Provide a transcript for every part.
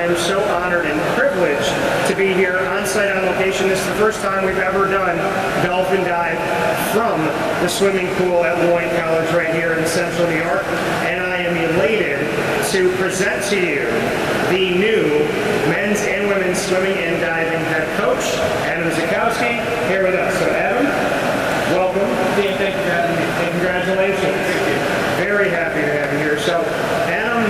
am so honored and privileged to be here on site on location. This is the first time we've ever done Dolphin Dive from the swimming pool at Moyne College right here in central New York. And I am elated to present to you the new men's and women's swimming and diving head coach, Adam Zaczkowski, here with us. So Adam, welcome. Dan, thank you for having me. And congratulations. Thank you. Very happy to have you here. So Adam,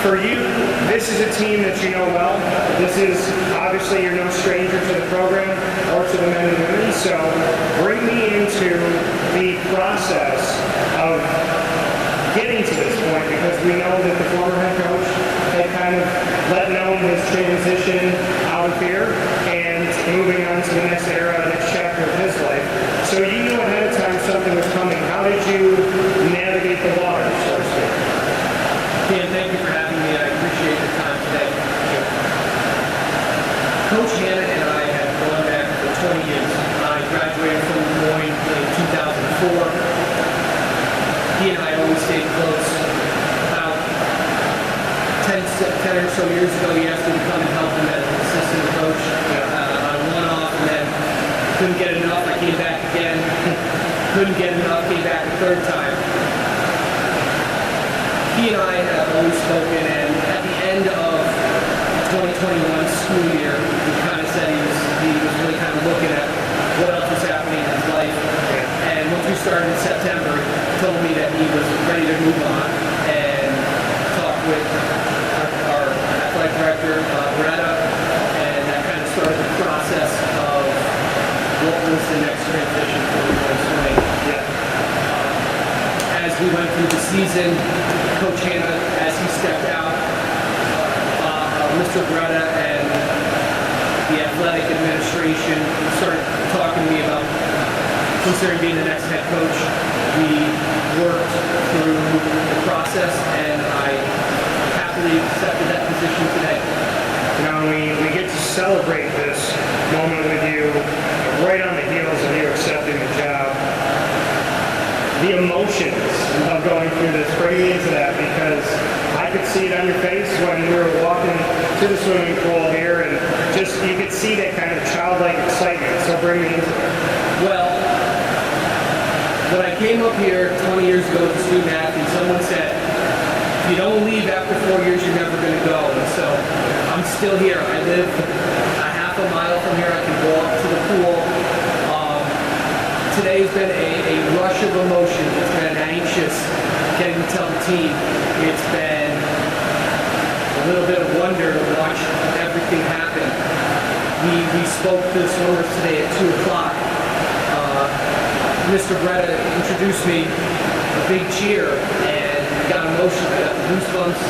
for you, this is a team that you know well. This is, obviously, you're no stranger to the program or to the men and women. So bring me into the process of getting to this point, because we know that the former head coach had kind of let known his transition out of here and moving on to the next era, next chapter of his life. So you knew ahead of time something was coming. How did you navigate the waters, so to speak? Dan, thank you for having me. I appreciate the time today. Coach Hannah and I have gone back for 20 years. I graduated from Moyne in 2004. He and I always stayed close. About 10 or so years ago, he asked me to come and help him as an assistant coach. I went off and then couldn't get enough. I came back again. Couldn't get enough. Came back a third time. He and I have always spoken, and at the end of the 2021 school year, he kind of said he was really kind of looking at what else was happening in his life. And once we started in September, he told me that he was ready to move on and talk with our athletic director, Beretta, and that kind of started the process of what was the next transition for the boys swimming. As we went through the season, Coach Hannah, as he stepped out, Mr. Beretta and the athletic administration started talking to me about considering being the next head coach. We worked through the process, and I happily accepted that position today. You know, we get to celebrate this moment with you right on the heels of you accepting the job. The emotions of going through this, bring me into that, because I could see it on your face when we were walking to the swimming pool here, and just you could see that kind of childlike excitement. So bring me into it. Well, when I came up here 20 years ago as a student athlete, someone said, if you don't leave after 4 years, you're never going to go. And so I'm still here. I live a half a mile from here. I can walk to the pool. Today's been a rush of emotions. It's been anxious getting to tell the team. It's been a little bit of wonder to watch everything happen. We spoke to the swimmers today at 2 o'clock. Mr. Beretta introduced me, a big cheer, and got emotional. I got the goosebumps,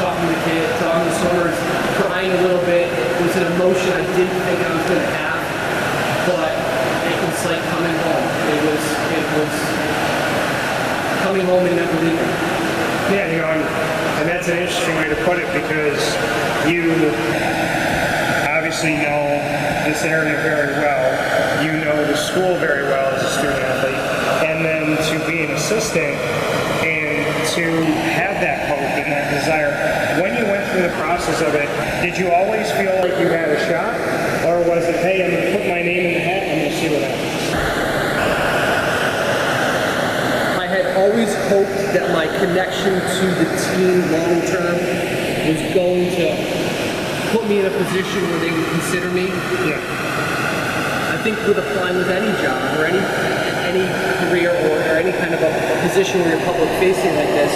talking to the kids, talking to the swimmers, crying a little bit. It was an emotion I didn't think I was going to have, but it was like coming home. It was coming home and never leaving. Yeah, you know, and that's an interesting way to put it, because you obviously know this area very well. You know the school very well as a student athlete, and then to be an assistant and to have that hope and that desire. When you went through the process of it, did you always feel like you had a shot, or was it, hey, I'm going to put my name in the hat, I'm going to see what happens? I had always hoped that my connection to the team long term was going to put me in a position where they would consider me. Yeah. I think with applying with any job or any career or any kind of a position where you're public facing like this,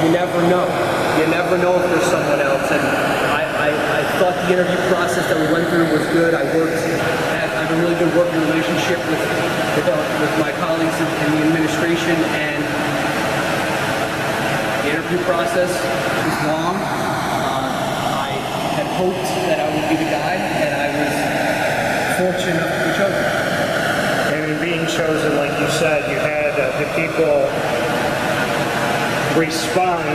you never know. You never know if there's someone else. And I thought the interview process that we went through was good. I have a really good working relationship with my colleagues in the administration, and the interview process was long. I had hoped that I would be the guy, and I was fortunate enough to be chosen. And in being chosen, like you said, you had the people respond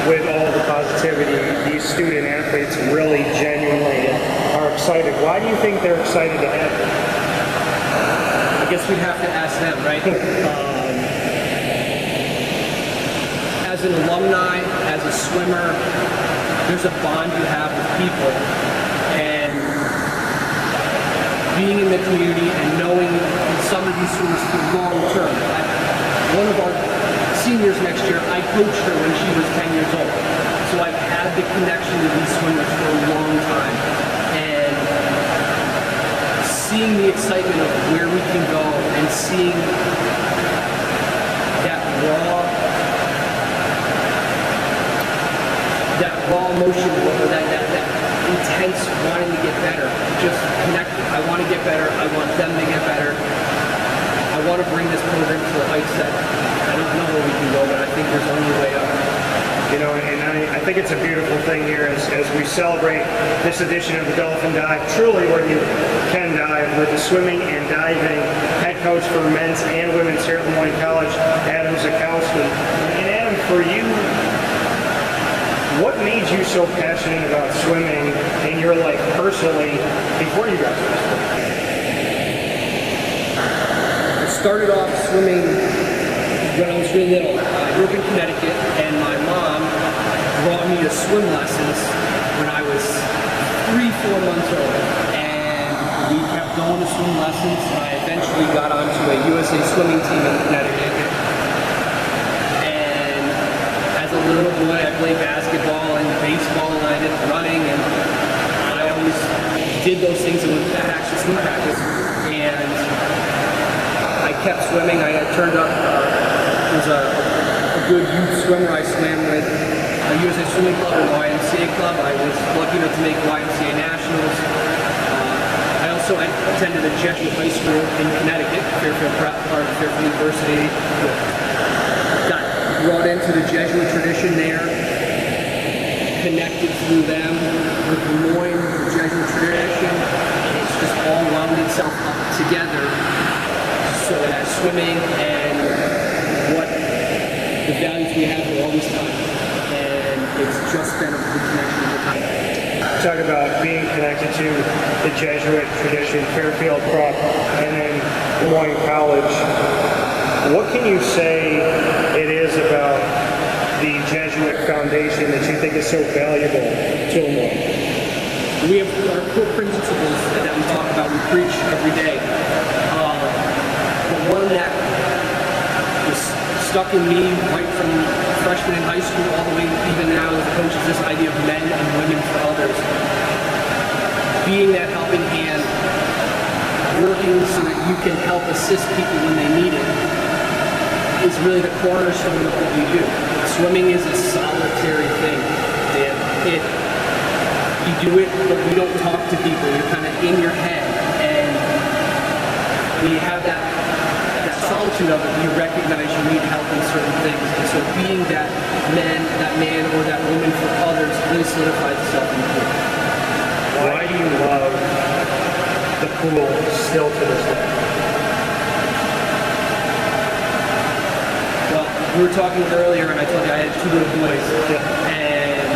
with all the positivity. These student athletes really genuinely are excited. Why do you think they're excited to have you? I guess we'd have to ask them, right? As an alumni, as a swimmer, there's a bond you have with people, and being in the community and knowing some of these swimmers for long term. One of our seniors next year, I coached her when she was 10 years old. So I've had the connection to these swimmers for a long time. And seeing the excitement of where we can go and seeing that raw emotion, or that intense wanting to get better, just connected. I want to get better. I want them to get better. I want to bring this program to the heights that I don't know where we can go, but I think there's only way up. You know, and I think it's a beautiful thing here as we celebrate this edition of the Dolphin Dive, truly where you can dive, with the swimming and diving head coach for men's and women's here at Moyne College, Adam Zaczkowski. And Adam, for you, what made you so passionate about swimming in your life personally before you got to this point? I started off swimming when I was really little. I grew up in Connecticut, and my mom brought me to swim lessons when I was 3-4 months old. And we kept going to swim lessons. I eventually got onto a USA swimming team in Connecticut. And as a little boy, I played basketball and baseball, and I did running, and I always did those things and went back to swim practice. And I kept swimming. I had turned up, was a good youth swimmer. I swam with a USA Swimming Club and YMCA Club. I was lucky enough to make YMCA Nationals. I also attended a Jesuit high school in Connecticut, Fairfield University. Got brought into the Jesuit tradition there, connected through them with the Moyne Jesuit tradition. It's just all wound itself up together so that swimming and what the values we have are always tied. And it's just been a good connection over time. Talk about being connected to the Jesuit tradition, Fairfield Prep, and then Moyne College. What can you say it is about the Jesuit foundation that you think is so valuable to Moyne? We have our core principles that we talk about, we preach every day. But one that was stuck in me right from freshman in high school all the way even now as a coach is this idea of men and women for others. Being that helping hand, working so that you can help assist people when they need it, is really the cornerstone of what we do. Swimming is a solitary thing, Dan. You do it, but you don't talk to people. You're kind of in your head, and when you have that solitude of it, you recognize you need help in certain things. And so being that man or that woman for others really solidifies itself in the pool. Why do you love the pool still to this day? Well, we were talking earlier, and I told you I had 2 little boys. Yeah. And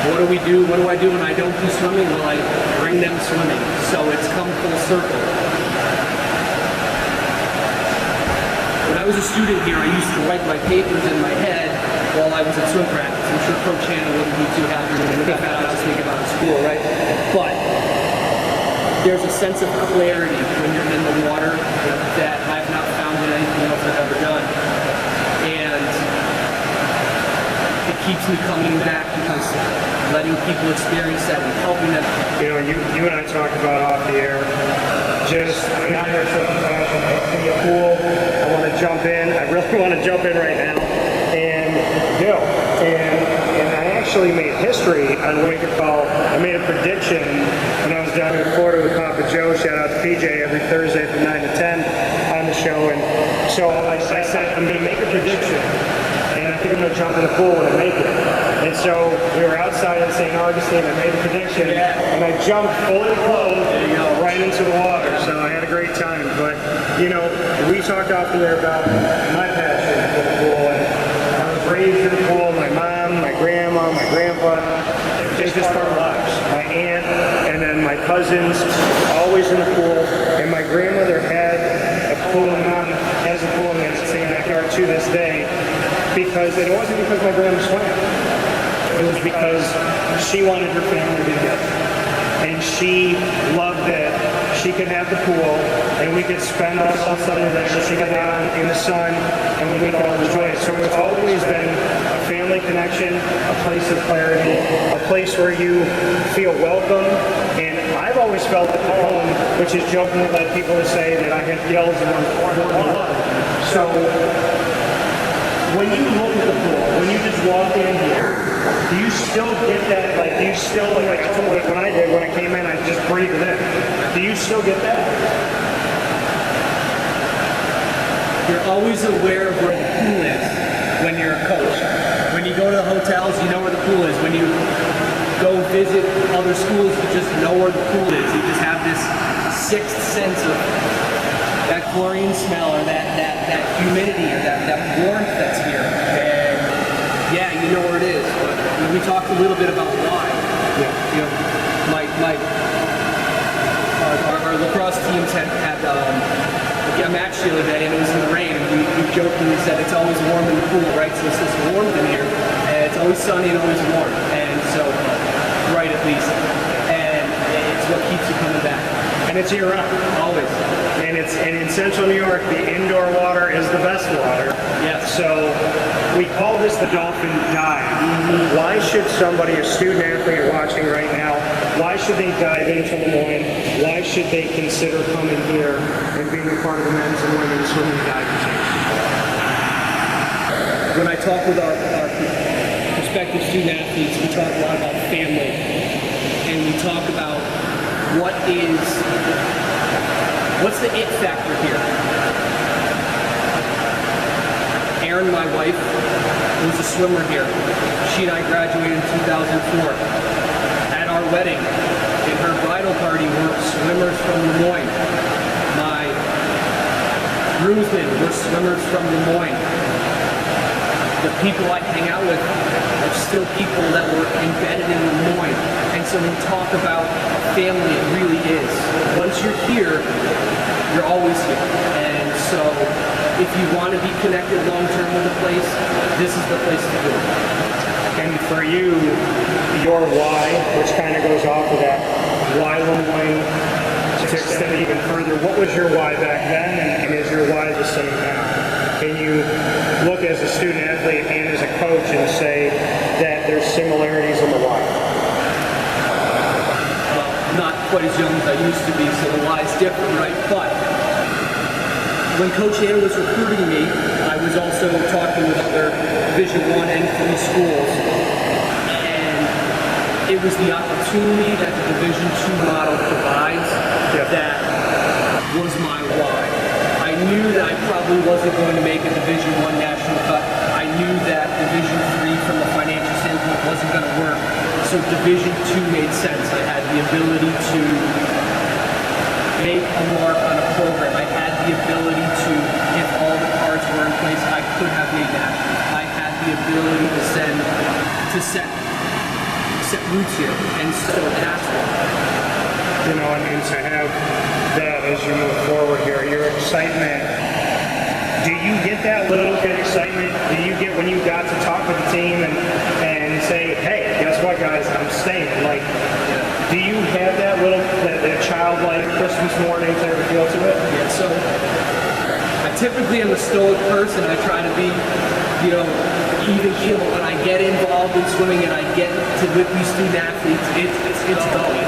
what do we do? What do I do when I don't do swimming? Well, I bring them swimming. So it's come full circle. When I was a student here, I used to write my papers in my head while I was at swim practice. I'm sure Coach Hannah wouldn't be too happy with that. I was thinking about school, right? But there's a sense of clarity when you're in the water that I've not found in anything else I've ever done. And it keeps me coming back because letting people experience that and helping them. You know, you and I talked about off the air, just, I'm out there so passion, it's in the pool, I want to jump in, I really want to jump in right now, and go. And I actually made history on Wake Up Call. I made a prediction when I was down in Florida with Papa Joe, shout out to PJ, every Thursday from 9 to 10 on the show, and so I said, I'm going to make a prediction, and I think I'm going to jump in the pool when I make it. And so we were outside in St. Augustine, I made a prediction, and I jumped fully clothed right into the water, so I had a great time. But, you know, we talked often there about my passion for the pool, and I was raised in the pool. My mom, my grandma, my grandpa, it's just part of our lives. My aunt, and then my cousins, always in the pool, and my grandmother had a pool, and mom has a pool in the same backyard to this day, because it wasn't because my grandma swam. it was because she wanted her family together. And she loved that she could have the pool, and we could spend all summer there. She could out in the sun, and we could all enjoy it. So it's always been a family connection, a place of clarity, a place where you feel welcome. And I've always felt at home, which is jokingly led people to say that I have yelled and love. So when you look at the pool, when you just walk in here, do you still get that, like, do you still, like I told you when I did, when I came in, I just breathed it in. Do you still get that? You're always aware of where the pool is when you're a coach. When you go to the hotels, you know where the pool is. When you go visit other schools, you just know where the pool is. You just have this sixth sense of that chlorine smell or that humidity or that warmth that's here. And yeah, you know where it is. But we talked a little bit about why. Yeah. You know, our lacrosse teams had a match the other day, and it was in the rain, and we jokingly said it's always warm in the pool, right? So it's this warm in here, and it's always sunny and always warm, and so bright at least, and it's what keeps you coming back. And it's year-round. Always. And in Central New York, the indoor water is the best water. Yes. So we call this the Dolphin dive. Why should somebody, a student athlete watching right now, why should they dive into Moyne? Why should they consider coming here and being a part of the men's and women's swimming diving team? When I talk with our prospective student athletes, we talk a lot about family, and we talk about what's the it factor here. Erin, my wife, was a swimmer here. She and I graduated in 2004. At our wedding, in her bridal party, were swimmers from Des Moines. My groomsmen were swimmers from Des Moines. The people I hang out with are still people that were embedded in Des Moines. And so when we talk about family, it really is. Once you're here, you're always here. And so if you want to be connected long-term with a place, this is the place to do it. And for you, your why, which kind of goes off of that, why Moyne, to extend it even further, what was your why back then, and is your why the same now? Can you look as a student athlete and as a coach and say that there's similarities in the why? Well, not quite as young as I used to be, so the why is different, right? But when Coach Ann was recruiting me, I was also talking with other Division I and III schools, and it was the opportunity that the Division II model provides that was my why. I knew that I probably wasn't going to make a Division I national cut. I knew that Division III from a financial standpoint wasn't going to work, so Division II made sense. I had the ability to make a mark on a program. I had the ability to, if all the cards were in place, I could have made nationals. I had the ability to set roots here, and so that's why. You know, and to have that as you move forward here, your excitement, do you get that little bit of excitement? Do you get when you got to talk with the team and say, hey, guess what, guys, I'm staying? Like, do you have that little, that childlike Christmas morning type of feel to it? Yeah, so I typically am a stoic person. I try to be, even keel. When I get involved in swimming and I get to with these student athletes, it's going.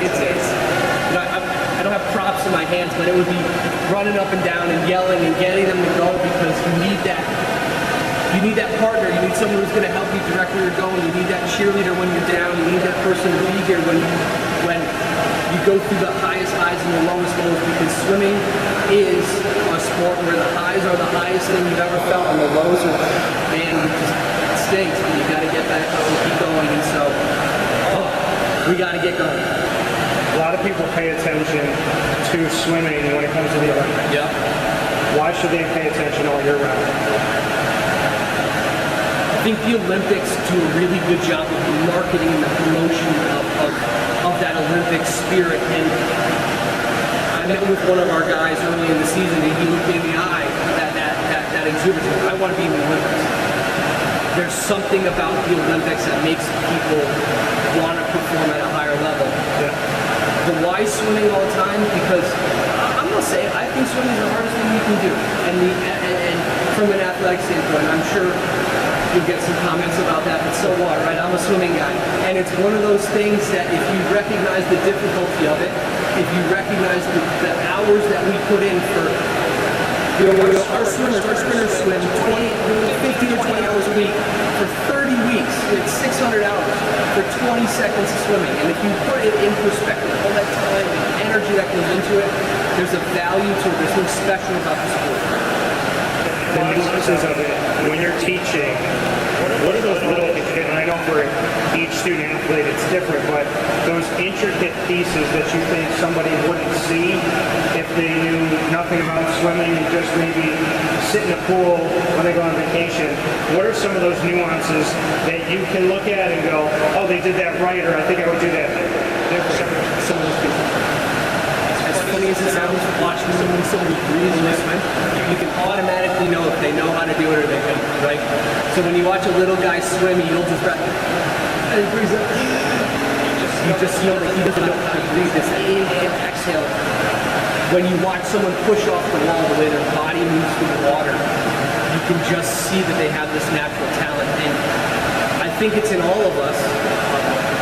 I don't have props in my hands, but it would be running up and down and yelling and getting them to go because you need that. You need that partner. You need someone who's going to help you direct where you're going. You need that cheerleader when you're down. You need that person to be here when you go through the highest highs and the lowest lows, because swimming is a sport where the highs are the highest thing you've ever felt and the lows are, man, it stinks, but you got to get back up and keep going. And so, we got to get going. A lot of people pay attention to swimming when it comes to the Olympics. Yep. Why should they pay attention all year round? I think the Olympics do a really good job of the marketing and the promotion of that Olympic spirit. And I met with one of our guys early in the season, and he looked me in the eye that exhibits. I want to be in the Olympics. there's something about the Olympics that makes people want to perform at a higher level. Yeah. But why swimming all the time? Because I'm gonna say it, I think swimming is the hardest thing you can do. And from an athletic standpoint, I'm sure you'll get some comments about that, but so what, right? I'm a swimming guy. And it's one of those things that if you recognize the difficulty of it, if you recognize the hours that we put in for, our sprinters swim 15 or 20 hours a week for 30 weeks. It's 600 hours for 20 seconds of swimming. And if you put it in perspective, all that time and energy that goes into it, there's a value to it. There's something special about the sport. The nuances of it, when you're teaching, what are those little, and I know for each student athlete it's different, but those intricate pieces that you think somebody wouldn't see if they knew nothing about swimming and just maybe sit in a pool when they go on vacation, what are some of those nuances that you can look at and go, oh, they did that right, or I think I would do that different? Some of those people. As funny as it sounds, watching somebody breathe in this swim, you can automatically know if they know how to do it or they don't, right? So when you watch a little guy swim, you'll just and he breathes up. You just know that he doesn't know how to breathe. This inhale, exhale. When you watch someone push off the wall, the way their body moves through the water, you can just see that they have this natural talent. And I think it's in all of us.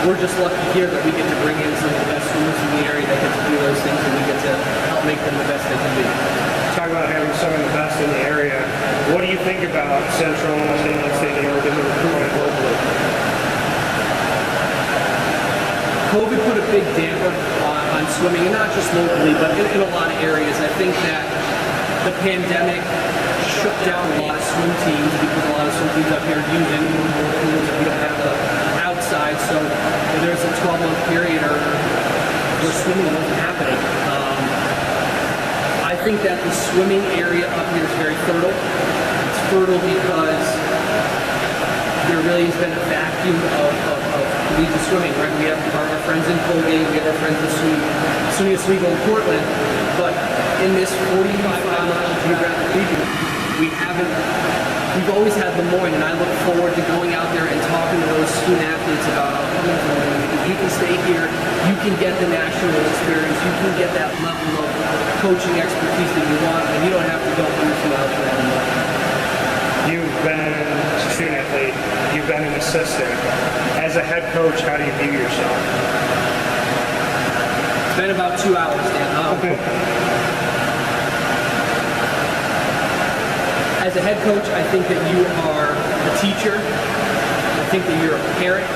We're just lucky here that we get to bring in some of the best swimmers in the area that get to do those things, and we get to help make them the best they can be. Talk about having some of the best in the area. What do you think about Central and State New York and the recruitment globally? COVID put a big damper on swimming, and not just locally, but in a lot of areas. I think that the pandemic shut down a lot of swim teams because a lot of swim teams up here use indoor pools and we don't have the outside. So there's a 12-month period where swimming wasn't happening. I think that the swimming area up here is very fertile. It's fertile because there really has been a vacuum of collegiate swimming, right? We have our friends in Colgate, we have our friends in swimming at Oswego in Portland, but in this 45-mile geographic region, we've always had the Moyne, and I look forward to going out there and talking to those student athletes about how coming to Moyne, because you can stay here, you can get the national experience, you can get that level of coaching expertise that you want, and you don't have to go hundreds of miles for that anymore. You've been a student athlete, you've been an assistant. As a head coach, how do you view yourself? It's been about 2 hours, Dan. As a head coach, I think that you are a teacher. I think that you're a parent.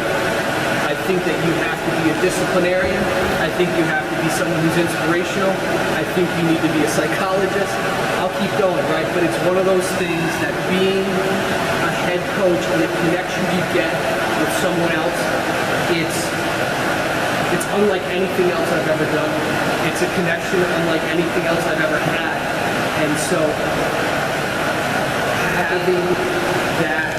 I think that you have to be a disciplinarian. I think you have to be someone who's inspirational. I think you need to be a psychologist. I'll keep going, right? But it's one of those things that being a head coach and the connection you get with someone else, it's unlike anything else I've ever done. It's a connection unlike anything else I've ever had. And so having that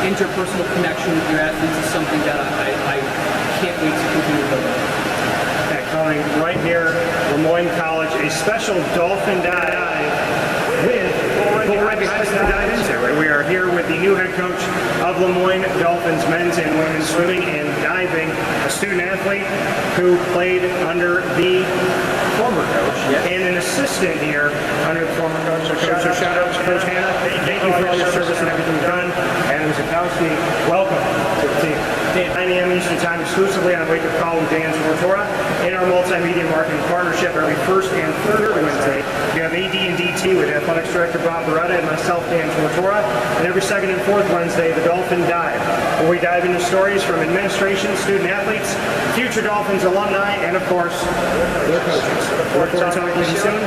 interpersonal connection with your athletes is something that I can't wait to continue to build on. Okay, coming right here, Moyne College, a special Dolphin dive with right behind us to dive into. We are here with the new head coach of Moyne Dolphins men's and women's swimming and diving, a student athlete who played under the former coach and an assistant here under the former coach. So shout out to Coach Hannah. Thank you for all your service and everything you've done. Adam Zaczkowski, welcome to the team. 9 a.m. Eastern Time exclusively on Wake Up Call with Dan Tortora in our multimedia marketing partnership every first and third Wednesday. You have AD and DT with Athletics Director Bob Beretta and myself, Dan Tortora. And every second and fourth Wednesday, the Dolphin Dive, where we dive into stories from administration, student athletes, future Dolphins alumni, and of course, their coaches. Look forward to talking with you soon.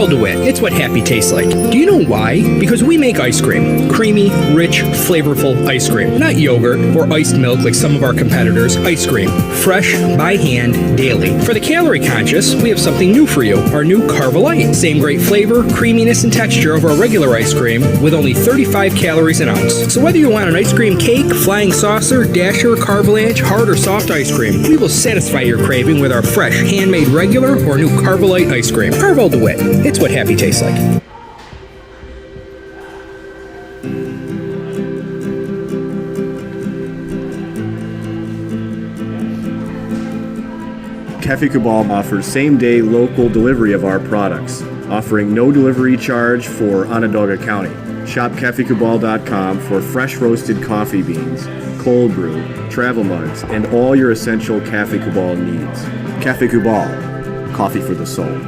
Carvel DeWitt, it's what happy tastes like. Do you know why? Because we make ice cream. Creamy, rich, flavorful ice cream. Not yogurt or iced milk like some of our competitors. Ice cream. Fresh, by hand, daily. For the calorie conscious, we have something new for you. Our new Carvelite. Same great flavor, creaminess, and texture of our regular ice cream with only 35 calories an ounce. So whether you want an ice cream cake, flying saucer, dasher, carvalanche, hard or soft ice cream, we will satisfy your craving with our fresh, handmade regular or new Carvelite ice cream. Carvel DeWitt. It's what happy tastes like. Cafe Kubal offers same-day local delivery of our products, offering no delivery charge for Onondaga County. Shop cafekubal.com for fresh roasted coffee beans, cold brew, travel mugs, and all your essential Cafe Kubal needs. Cafe Kubal, coffee for the soul.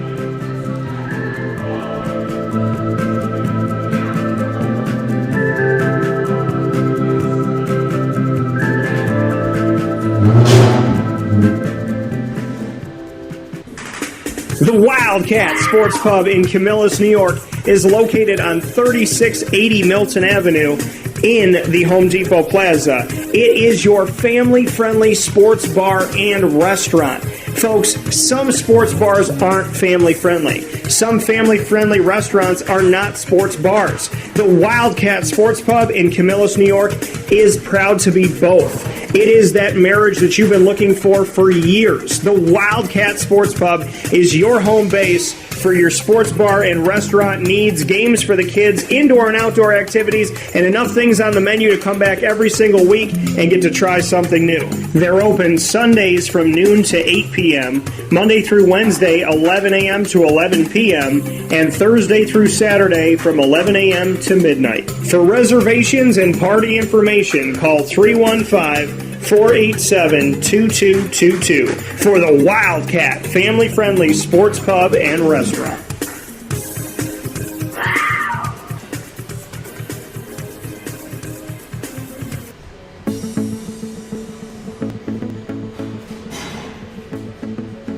The Wildcat Sports Pub in Camillus, New York is located on 3680 Milton Avenue in the Home Depot Plaza. It is your family-friendly sports bar and restaurant. Folks, some sports bars aren't family-friendly. Some family-friendly restaurants are not sports bars. The Wildcat Sports Pub in Camillus, New York is proud to be both. It is that marriage that you've been looking for years. The Wildcat Sports Pub is your home base for your sports bar and restaurant needs, games for the kids, indoor and outdoor activities, and enough things on the menu to come back every single week and get to try something new. They're open Sundays from noon to 8 p.m., Monday through Wednesday, 11 a.m. to 11 p.m., and Thursday through Saturday from 11 a.m. to midnight. For reservations and party information, call 315-487-2222 for the Wildcat family-friendly sports pub and restaurant.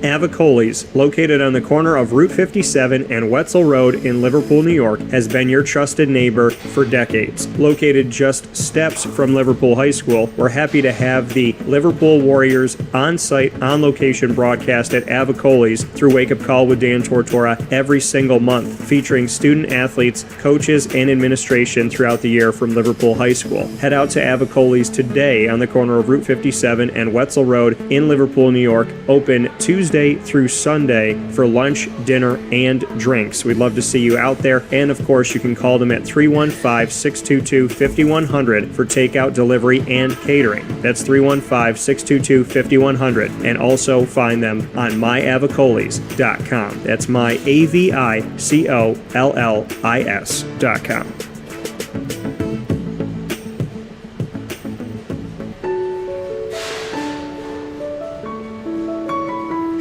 Avicoli's, located on the corner of Route 57 and Wetzel Road in Liverpool, New York, has been your trusted neighbor for decades. Located just steps from Liverpool High School, we're happy to have the Liverpool Warriors on-site, on-location broadcast at Avicoli's through Wake Up Call with Dan Tortora every single month, featuring student athletes, coaches, and administration throughout the year from Liverpool High School. Head out to Avicoli's today on the corner of Route 57 and Wetzel Road in Liverpool, New York, open Tuesday through Sunday for lunch, dinner, and drinks. We'd love to see you out there, and of course you can call them at 315-622-5100 for takeout, delivery, and catering. That's 315-622-5100, and also find them on myavicolis.com. That's myavicollis.com.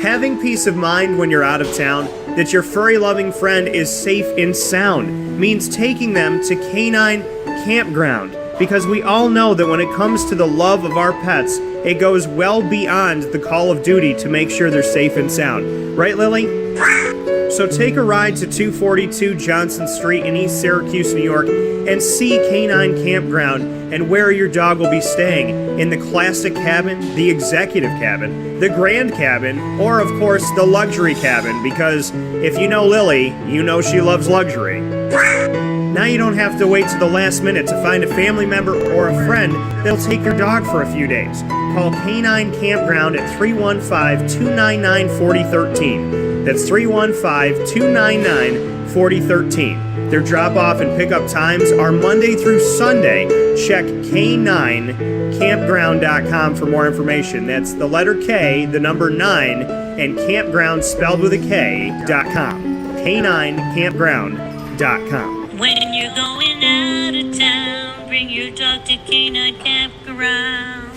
Having peace of mind when you're out of town that your furry-loving friend is safe and sound means taking them to Canine Campground, because we all know that when it comes to the love of our pets, it goes well beyond the call of duty to make sure they're safe and sound. Right, Lily? So take a ride to 242 Johnson Street in East Syracuse, New York, and see Canine Campground and where your dog will be staying, in the classic cabin, the executive cabin, the grand cabin, or of course the luxury cabin, because if you know Lily, you know she loves luxury. Now you don't have to wait to the last minute to find a family member or a friend that'll take your dog for a few days. Call Canine Campground at 315-299-4013. That's 315-299-4013. Their drop-off and pickup times are Monday through Sunday. Check K9campground.com for more information. That's the letter K, the number 9, and campground spelled with a K.com. K9campground.com. When you're going out of town, bring your dog to Canine Campground.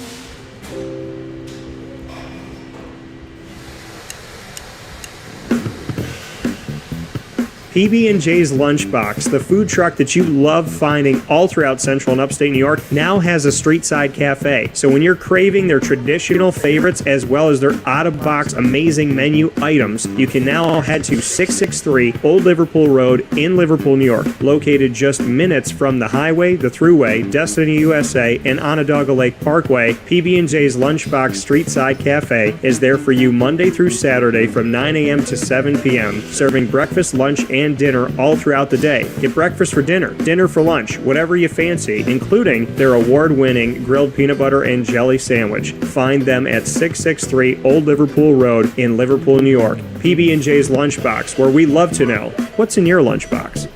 PB&J's Lunchbox, the food truck that you love finding all throughout Central and Upstate New York, now has a street-side cafe. So when you're craving their traditional favorites as well as their out-of-box amazing menu items, you can now head to 663 Old Liverpool Road in Liverpool, New York, located just minutes from the highway, the Thruway, Destiny USA, and Onondaga Lake Parkway. PB&J's Lunchbox Street-Side Cafe is there for you Monday through Saturday from 9 a.m. to 7 p.m., serving breakfast, lunch, and dinner all throughout the day. Get breakfast for dinner, dinner for lunch, whatever you fancy, including their award-winning grilled peanut butter and jelly sandwich. Find them at 663 Old Liverpool Road in Liverpool, New York. PB&J's Lunchbox, where we love to know what's in your lunchbox.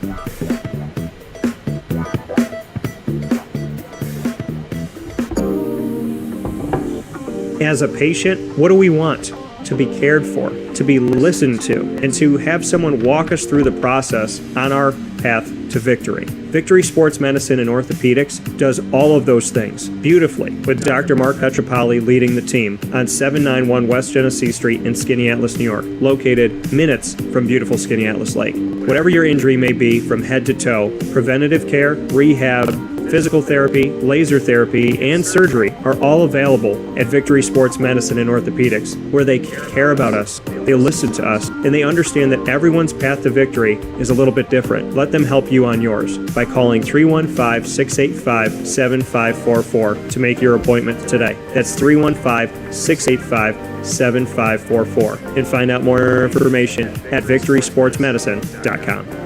As a patient, what do we want? To be cared for, to be listened to, and to have someone walk us through the process on our path to victory. Victory Sports Medicine and Orthopedics does all of those things beautifully, with Dr. Mark Petropoli leading the team on 791 West Genesee Street in Skaneateles, New York, located minutes from beautiful Skaneateles Lake. Whatever your injury may be from head to toe, preventative care, rehab, physical therapy, laser therapy, and surgery are all available at Victory Sports Medicine and Orthopedics, where they care about us, they listen to us, and they understand that everyone's path to victory is a little bit different. Let them help you on yours by calling 315-685-7544 to make your appointment today. That's 315-685-7544. And find out more information at victorysportsmedicine.com.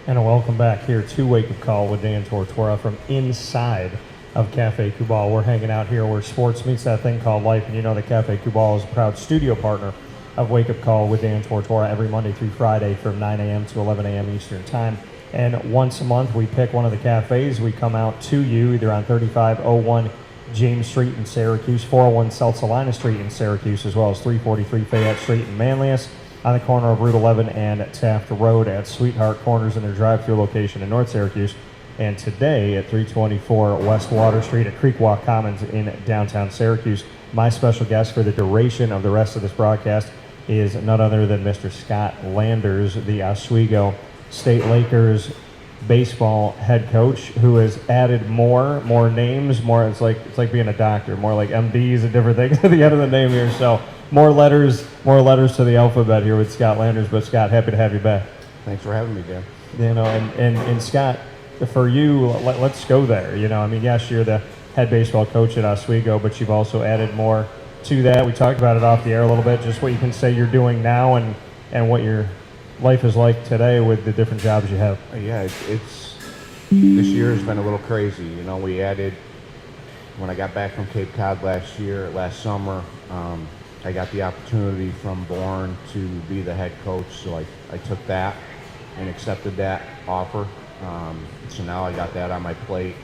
And a welcome back here to Wake Up Call with Dan Tortora from inside of Cafe Kubal. We're hanging out here where sports meets that thing called life, and you know that Cafe Kubal is a proud studio partner of Wake Up Call with Dan Tortora every Monday through Friday from 9 a.m. to 11 a.m. Eastern Time. And once a month we pick one of the cafes. We come out to you either on 3501 James Street in Syracuse, 401 South Salina Street in Syracuse, as well as 343 Fayette Street in Manlius, on the corner of Route 11 and Taft Road at Sweetheart Corners in their drive-thru location in North Syracuse, and today at 324 West Water Street at Creekwalk Commons in downtown Syracuse. My special guest for the duration of the rest of this broadcast is none other than Mr. Scott Landers, the Oswego State Lakers baseball head coach, who has added more names, more. It's like being a doctor, more like MDs and different things at the end of the name here. So more letters to the alphabet here with Scott Landers. But Scott, happy to have you back. Thanks for having me, Dan. You know, and Scott, for you, let's go there. You know, I mean, yes, you're the head baseball coach at Oswego, but you've also added more to that. We talked about it off the air a little bit, just what you can say you're doing now and what your life is like today with the different jobs you have. Yeah, it's this year has been a little crazy. You know, we added, when I got back from Cape Cod last summer, I got the opportunity from Bourne to be the head coach, so I took that and accepted that offer. So now I got that on my plate,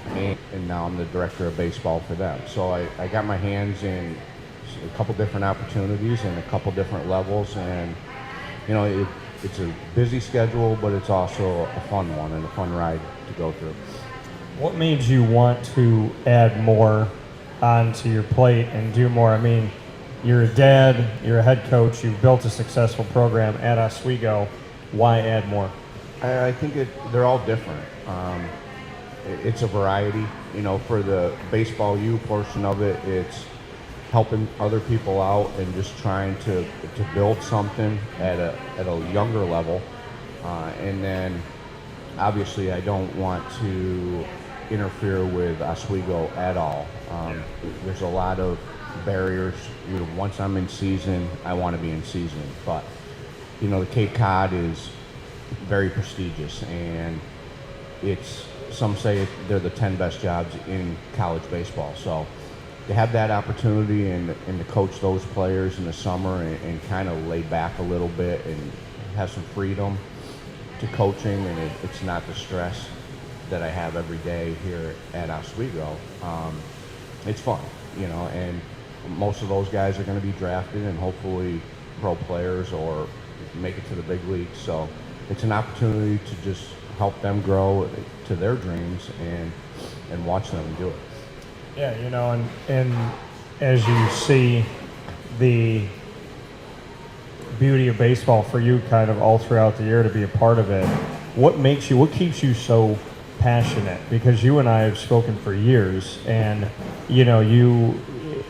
and now I'm the director of baseball for them. So I got my hands in a couple different opportunities and a couple different levels, and you know, it's a busy schedule, but it's also a fun one and a fun ride to go through. What made you want to add more onto your plate and do more? I mean, you're a dad, you're a head coach, you've built a successful program at Oswego. Why add more? I think they're all different. It's a variety. You know, for the baseball U portion of it, it's helping other people out and just trying to build something at a younger level. And then obviously I don't want to interfere with Oswego at all. There's a lot of barriers. You know, once I'm in season, I want to be in season. But you know, the Cape Cod is very prestigious, and some say they're the 10 best jobs in college baseball. So to have that opportunity and to coach those players in the summer and kind of lay back a little bit and have some freedom to coaching, and it's not the stress that I have every day here at Oswego. It's fun, you know, and most of those guys are going to be drafted and hopefully pro players or make it to the big leagues. So it's an opportunity to just help them grow to their dreams and watch them do it. Yeah, you know, and as you see the beauty of baseball for you kind of all throughout the year to be a part of it, what keeps you so passionate? Because you and I have spoken for years, and you know,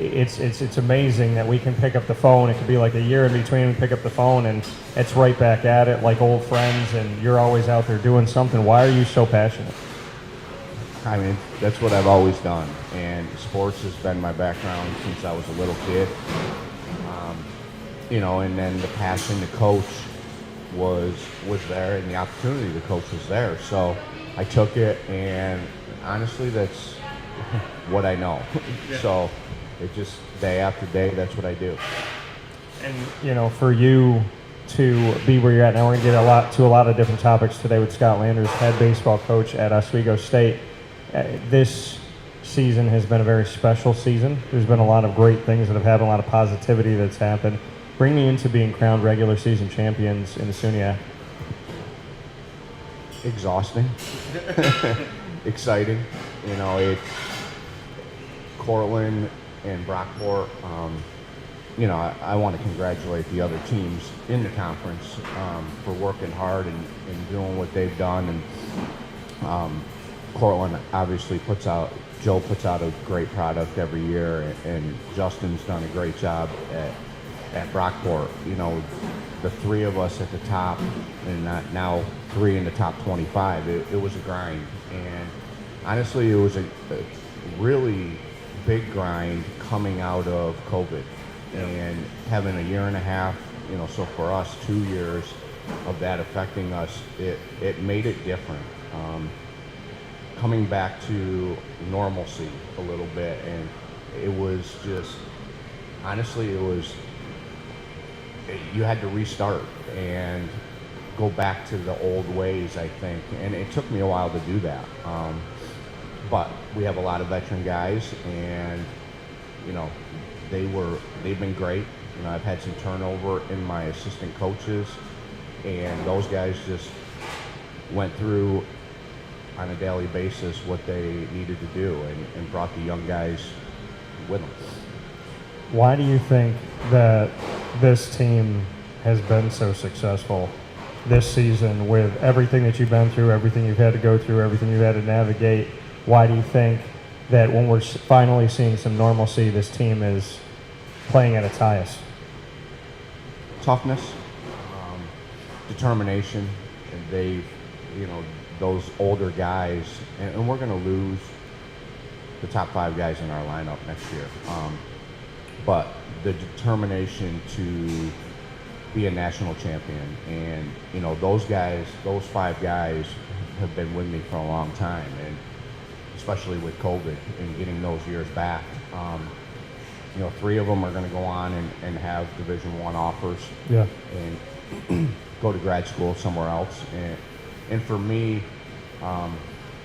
it's amazing that we can pick up the phone. It could be like a year in between, we pick up the phone and it's right back at it like old friends, and you're always out there doing something. Why are you so passionate? I mean, that's what I've always done, and sports has been my background since I was a little kid. You know, and then the passion to coach was there, and the opportunity to coach was there. So I took it, and honestly, that's what I know. So it just day after day, that's what I do. And you know, for you to be where you're at now, we're gonna get to a lot of different topics today with Scott Landers, head baseball coach at Oswego State. This season has been a very special season. There's been a lot of great things that have happened, a lot of positivity that's happened. Bring me into being crowned regular season champions in the SUNY. Exhausting, exciting. You know, it's Cortland and Brockport. You know, I want to congratulate the other teams in the conference for working hard and doing what they've done. And Cortland obviously Joe puts out a great product every year, and Justin's done a great job at Brockport. You know, the three of us at the top, and now three in the top 25. It was a grind, and honestly, it was a really big grind coming out of COVID and having a year and a half. You know, so for us, 2 years of that affecting us, it made it different. Coming back to normalcy a little bit, and it was just, honestly, you had to restart and go back to the old ways, I think, and it took me a while to do that. But we have a lot of veteran guys, and you know, they've been great. You know, I've had some turnover in my assistant coaches, and those guys just went through on a daily basis what they needed to do, and brought the young guys with them. Why do you think that this team has been so successful this season with everything that you've been through, everything you've had to go through, everything you've had to navigate? Why do you think that when we're finally seeing some normalcy, this team is playing at its highest? Toughness, determination, and they've, you know, those older guys, and we're going to lose the top 5 guys in our lineup next year. But the determination to be a national champion, and you know, those guys, those 5 guys have been with me for a long time, and especially with COVID and getting those years back. You know, 3 of them are going to go on and have Division I offers, Yeah. and go to grad school somewhere else. And for me,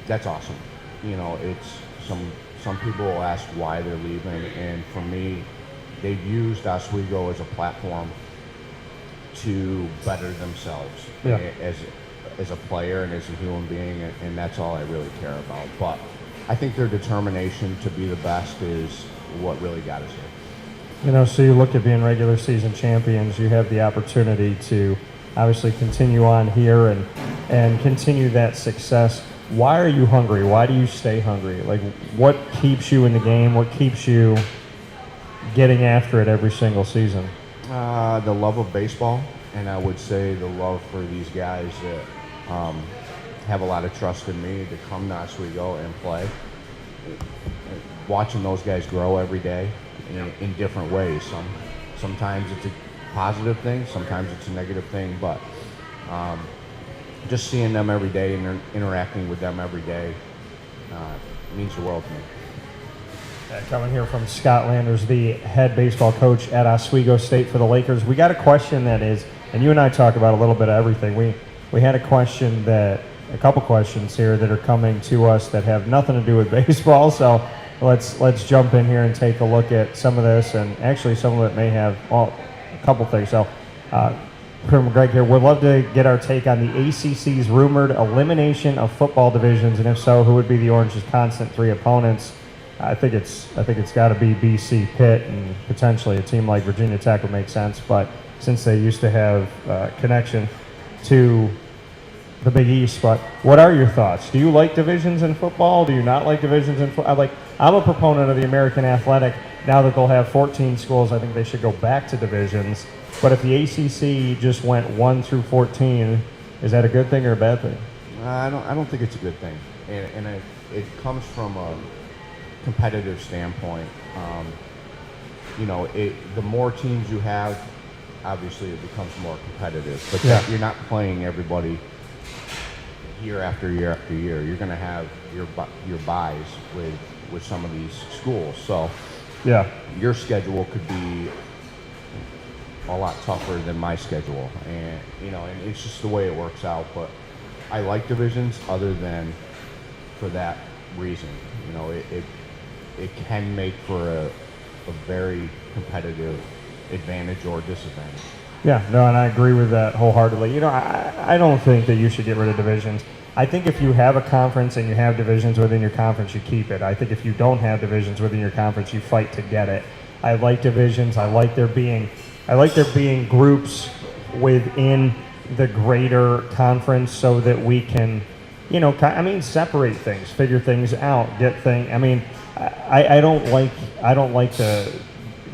that's awesome. You know, it's some people will ask why they're leaving, and for me, they've used Oswego as a platform to better themselves, Yeah. as a player and as a human being, and that's all I really care about. But I think their determination to be the best is what really got us here. You know, so you look at being regular season champions, you have the opportunity to obviously continue on here and continue that success. Why are you hungry? Why do you stay hungry? Like, what keeps you in the game? What keeps you getting after it every single season? The love of baseball, and I would say the love for these guys that have a lot of trust in me to come to Oswego and play. Watching those guys grow every day in different ways. Sometimes it's a positive thing, sometimes it's a negative thing, but just seeing them every day and interacting with them every day means the world to me. Coming here from Scott Landers, the head baseball coach at Oswego State for the Lakers. We got a question that is, and you and I talk about a little bit of everything. We had a couple questions here that are coming to us that have nothing to do with baseball. So let's jump in here and take a look at some of this, and actually some of it may have a couple things. So from Greg here. Would love to get our take on the ACC's rumored elimination of football divisions, and if so, who would be the Orange's constant 3 opponents? I think it's got to be BC, Pitt, and potentially a team like Virginia Tech would make sense. But since they used to have connection to the Big East, but what are your thoughts? Do you like divisions in football? Do you not like divisions in football? I'm a proponent of the American Athletic. Now that they'll have 14 schools, I think they should go back to divisions. But if the ACC just went 1 through 14, is that a good thing or a bad thing? I don't think it's a good thing, and it comes from a competitive standpoint. The more teams you have, obviously it becomes more competitive. But you're not playing everybody year after year after year. You're going to have your buys with some of these schools. So your schedule could be a lot tougher than my schedule, and and it's just the way it works out. But I like divisions other than for that reason. It can make for a very competitive advantage or disadvantage. Yeah, no, and I agree with that wholeheartedly. I don't think that you should get rid of divisions. I think if you have a conference and you have divisions within your conference, you keep it. I think if you don't have divisions within your conference, you fight to get it. I like divisions. I like there being groups within the greater conference so that we can, separate things, figure things out, get things. I don't like the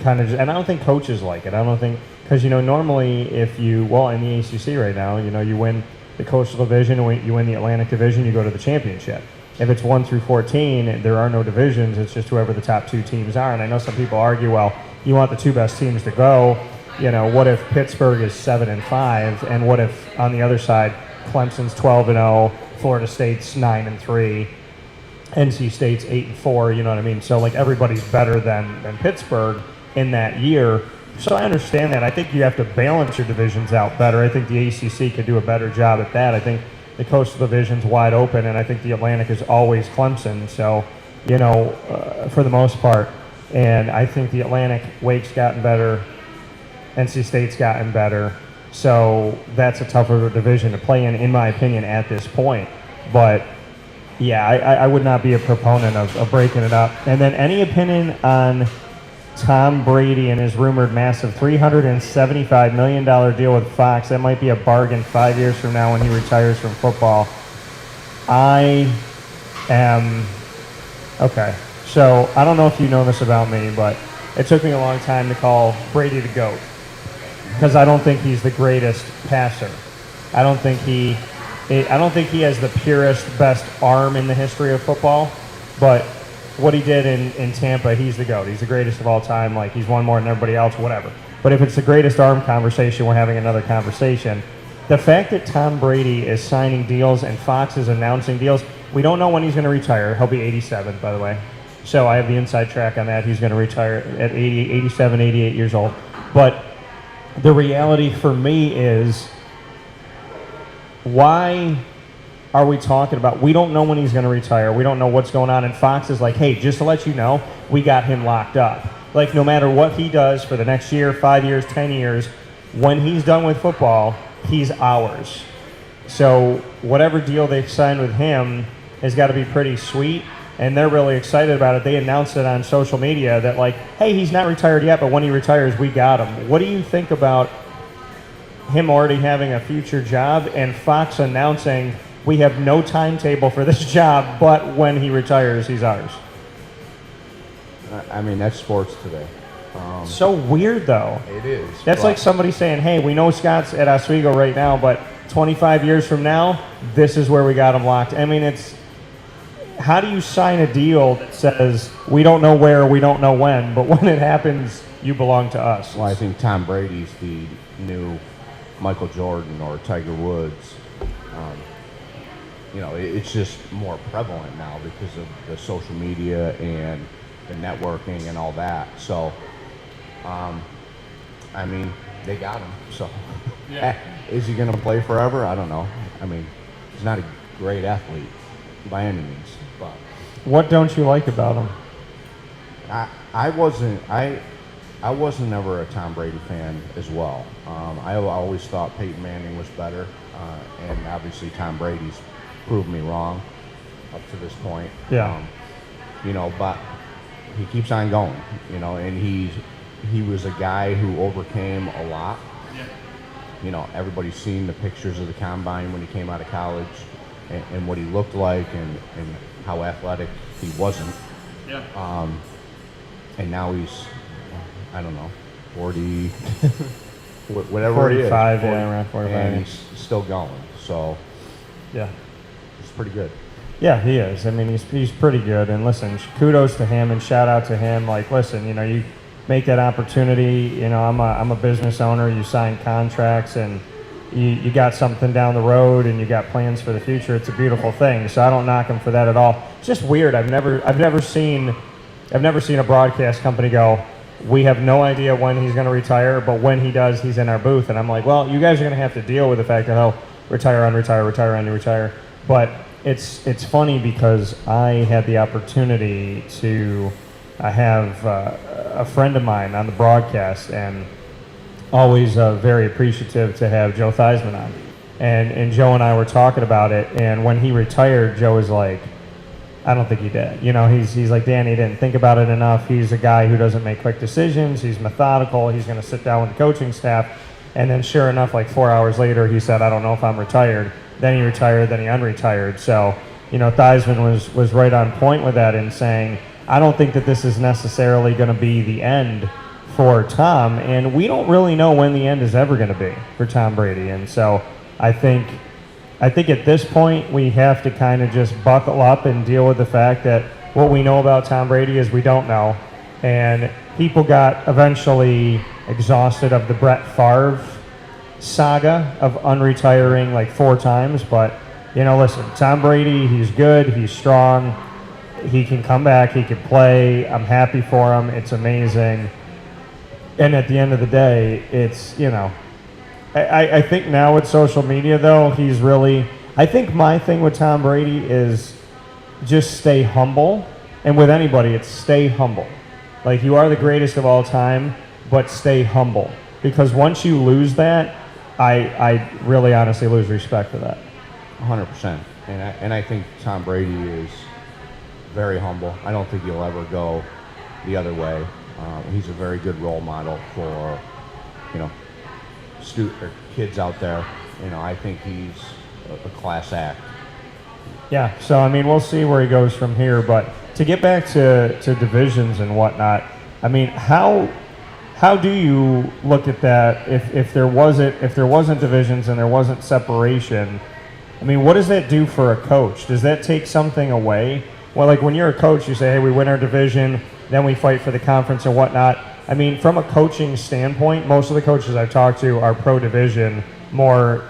kind of, and I don't think coaches like it. I don't think, because normally if in the ACC right now, you win the Coastal Division, you win the Atlantic Division, you go to the championship. If it's 1 through 14, there are no divisions. It's just whoever the top 2 teams are. And I know some people argue, well, you want the 2 best teams to go. What if Pittsburgh is 7-5, and what if on the other side Clemson's 12-0, Florida State's 9-3, NC State's 8-4? You know what I mean? So everybody's better than Pittsburgh in that year. So I understand that. I think you have to balance your divisions out better. I think the ACC could do a better job at that. I think the Coastal Division's wide open, and I think the Atlantic is always Clemson. So, for the most part, and I think the Atlantic, Wake's gotten better, NC State's gotten better. So that's a tougher division to play in my opinion, at this point. But yeah, I would not be a proponent of breaking it up. And then any opinion on Tom Brady and his rumored massive $375 million deal with Fox? That might be a bargain 5 years from now when he retires from football. Okay. So I don't know if you know this about me, but it took me a long time to call Brady the GOAT, because I don't think he's the greatest passer. I don't think he has the purest, best arm in the history of football, but what he did in Tampa, he's the GOAT. He's the greatest of all time. He's won more than everybody else, whatever. But if it's the greatest arm conversation, we're having another conversation. The fact that Tom Brady is signing deals and Fox is announcing deals, we don't know when he's going to retire. He'll be 87, by the way. So I have the inside track on that. He's going to retire at 87, 88 years old. But the reality for me is, why are we talking about, we don't know when he's going to retire. We don't know what's going on. And Fox is like, hey, just to let you know, we got him locked up. No matter what he does for the next year, 5 years, 10 years, when he's done with football, he's ours. So whatever deal they've signed with him has got to be pretty sweet. And they're really excited about it. They announced it on social media that hey, he's not retired yet, but when he retires, we got him. What do you think about him already having a future job and Fox announcing we have no timetable for this job, but when he retires, he's ours? That's sports today. So weird, though. It is. That's like somebody saying, hey, we know Scott's at Oswego right now, but 25 years from now, this is where we got him locked. It's, how do you sign a deal that says we don't know where, we don't know when, but when it happens, you belong to us? Well, I think Tom Brady's the new Michael Jordan or Tiger Woods. It's just more prevalent now because of the social media and the networking and all that. So, they got him. So, is he going to play forever? I don't know. He's not a great athlete by any means. But what don't you like about him? I wasn't ever a Tom Brady fan as well. I always thought Peyton Manning was better, and obviously Tom Brady's proved me wrong up to this point. Yeah. But he keeps on going, and he was a guy who overcame a lot. Everybody's seen the pictures of the combine when he came out of college and what he looked like and how athletic he wasn't. Yeah. And now he's, I don't know, 40, whatever 45, he is. yeah, around 45. And he's still going, so Yeah. it's pretty good. Yeah, he is. I mean, he's pretty good. And listen, kudos to him and shout out to him. Like, listen, you make that opportunity. I'm a business owner. You sign contracts and you got something down the road and you got plans for the future. It's a beautiful thing. So I don't knock him for that at all. It's just weird. I've never seen a broadcast company go, we have no idea when he's going to retire, but when he does, he's in our booth. And I'm like, well, you guys are going to have to deal with the fact that he'll retire, unretire. But it's funny because I had the opportunity to have a friend of mine on the broadcast, and always very appreciative to have Joe Theismann on. And Joe and I were talking about it, and when he retired, Joe was like, I don't think he did. He's like, Danny didn't think about it enough. He's a guy who doesn't make quick decisions. He's methodical. He's going to sit down with the coaching staff. And then sure enough, like 4 hours later, he said, I don't know if I'm retired. Then he retired, then he unretired. So, Theismann was right on point with that in saying, I don't think that this is necessarily going to be the end for Tom. And we don't really know when the end is ever going to be for Tom Brady. And so I think at this point, we have to kind of just buckle up and deal with the fact that what we know about Tom Brady is we don't know. And people got eventually exhausted of the Brett Favre saga of unretiring like 4 times. But, listen, Tom Brady, he's good, he's strong, he can come back, he can play. I'm happy for him. It's amazing. And at the end of the day, it's, I think now with social media, though, I think my thing with Tom Brady is just stay humble. And with anybody, it's stay humble. Like, you are the greatest of all time, but stay humble. Because once you lose that, I really honestly lose respect for that. 100%. And I think Tom Brady is very humble. I don't think he'll ever go the other way. He's a very good role model for, kids out there. I think he's a class act. Yeah, so we'll see where he goes from here. But to get back to divisions and whatnot, how do you look at that if there wasn't divisions and there wasn't separation? What does that do for a coach? Does that take something away? Well, like when you're a coach, you say, hey, we win our division, then we fight for the conference and whatnot. From a coaching standpoint, most of the coaches I've talked to are pro-division, more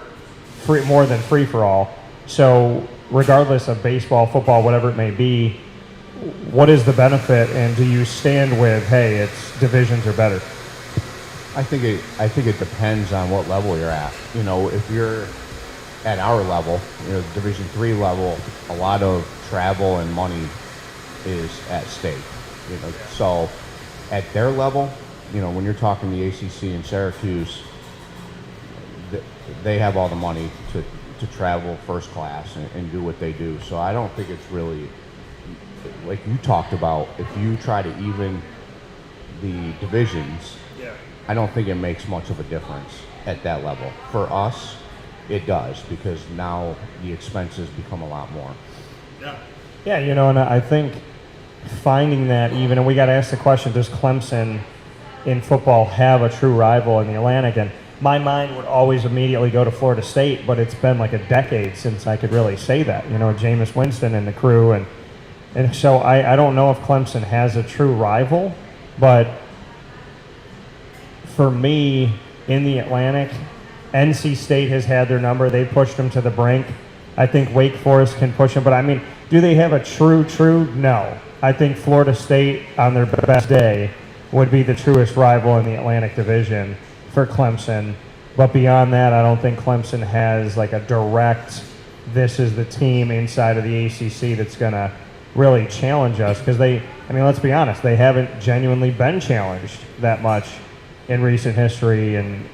than free-for-all. So regardless of baseball, football, whatever it may be, what is the benefit, and do you stand with, hey, it's divisions are better? I think it depends on what level you're at. If you're at our level, Division III level, a lot of travel and money is at stake. So at their level, when you're talking the ACC and Syracuse, they have all the money to travel first class and do what they do. So I don't think it's really, like you talked about, if you try to even the divisions, I don't think it makes much of a difference at that level. For us, it does, because now the expenses become a lot more. Yeah, and I think finding that even, and we got to ask the question, does Clemson in football have a true rival in the Atlantic? And my mind would always immediately go to Florida State, but it's been like a decade since I could really say that. Jameis Winston and the crew, and so I don't know if Clemson has a true rival, but for me, in the Atlantic, NC State has had their number. They pushed them to the brink. I think Wake Forest can push them, but do they have a true? No. I think Florida State, on their best day, would be the truest rival in the Atlantic Division for Clemson. But beyond that, I don't think Clemson has like a direct, this is the team inside of the ACC that's going to really challenge us, because let's be honest, they haven't genuinely been challenged that much in recent history, and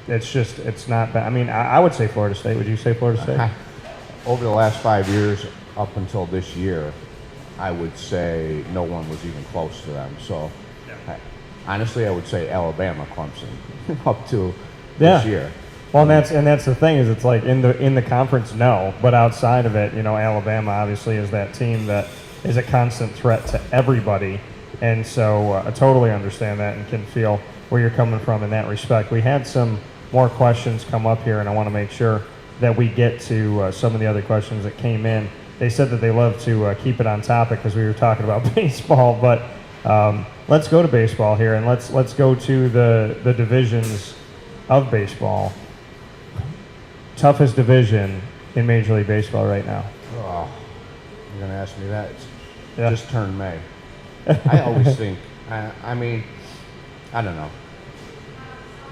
it's not bad. I would say Florida State. Would you say Florida State? Over the last 5 years, up until this year, I would say no one was even close to them. So, honestly, I would say Alabama, Clemson, up to this year. Well, and that's the thing, is it's like in the conference, no, but outside of it, Alabama obviously is that team that is a constant threat to everybody, and so I totally understand that and can feel where you're coming from in that respect. We had some more questions come up here, and I want to make sure that we get to some of the other questions that came in. They said that they love to keep it on topic because we were talking about baseball, but let's go to baseball here, and let's go to the divisions of baseball. Toughest division in Major League Baseball right now. Oh, you're going to ask me that? Yeah. Just turned May. I always think, I don't know.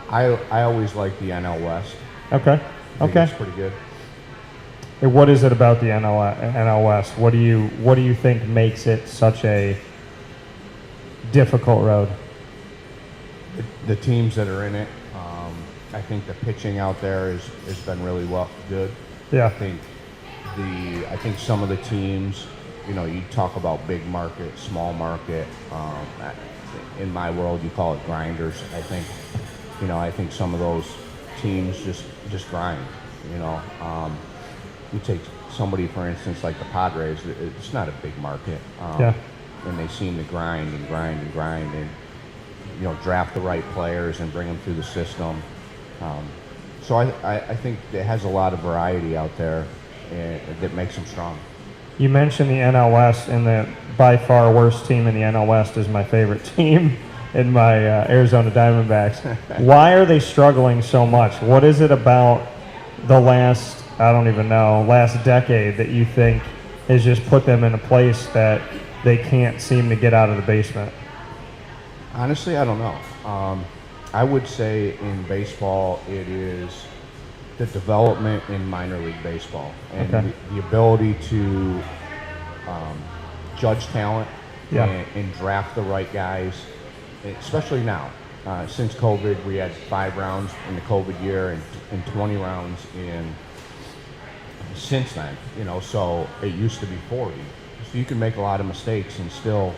I always like the NL West. Okay. I think it's pretty good. And what is it about the NL West? What do you think makes it such a difficult road? The teams that are in it. I think the pitching out there has been really good. Yeah. I think some of the teams, you talk about big market, small market. In my world, you call it grinders. I think some of those teams just grind. You take somebody, for instance, like the Padres. It's not a big market. And they seem to grind and grind and grind and draft the right players and bring them through the system. So I think it has a lot of variety out there that makes them strong. You mentioned the NL West, and the by far worst team in the NL West is my favorite team in my Arizona Diamondbacks. Why are they struggling so much? What is it about the last decade that you think has just put them in a place that they can't seem to get out of the basement? Honestly, I don't know. I would say in baseball, it is the development in minor league baseball and the ability to judge talent and draft the right guys, especially now. Since COVID, we had 5 rounds in the COVID year and 20 rounds since then. So it used to be 40. So you can make a lot of mistakes and still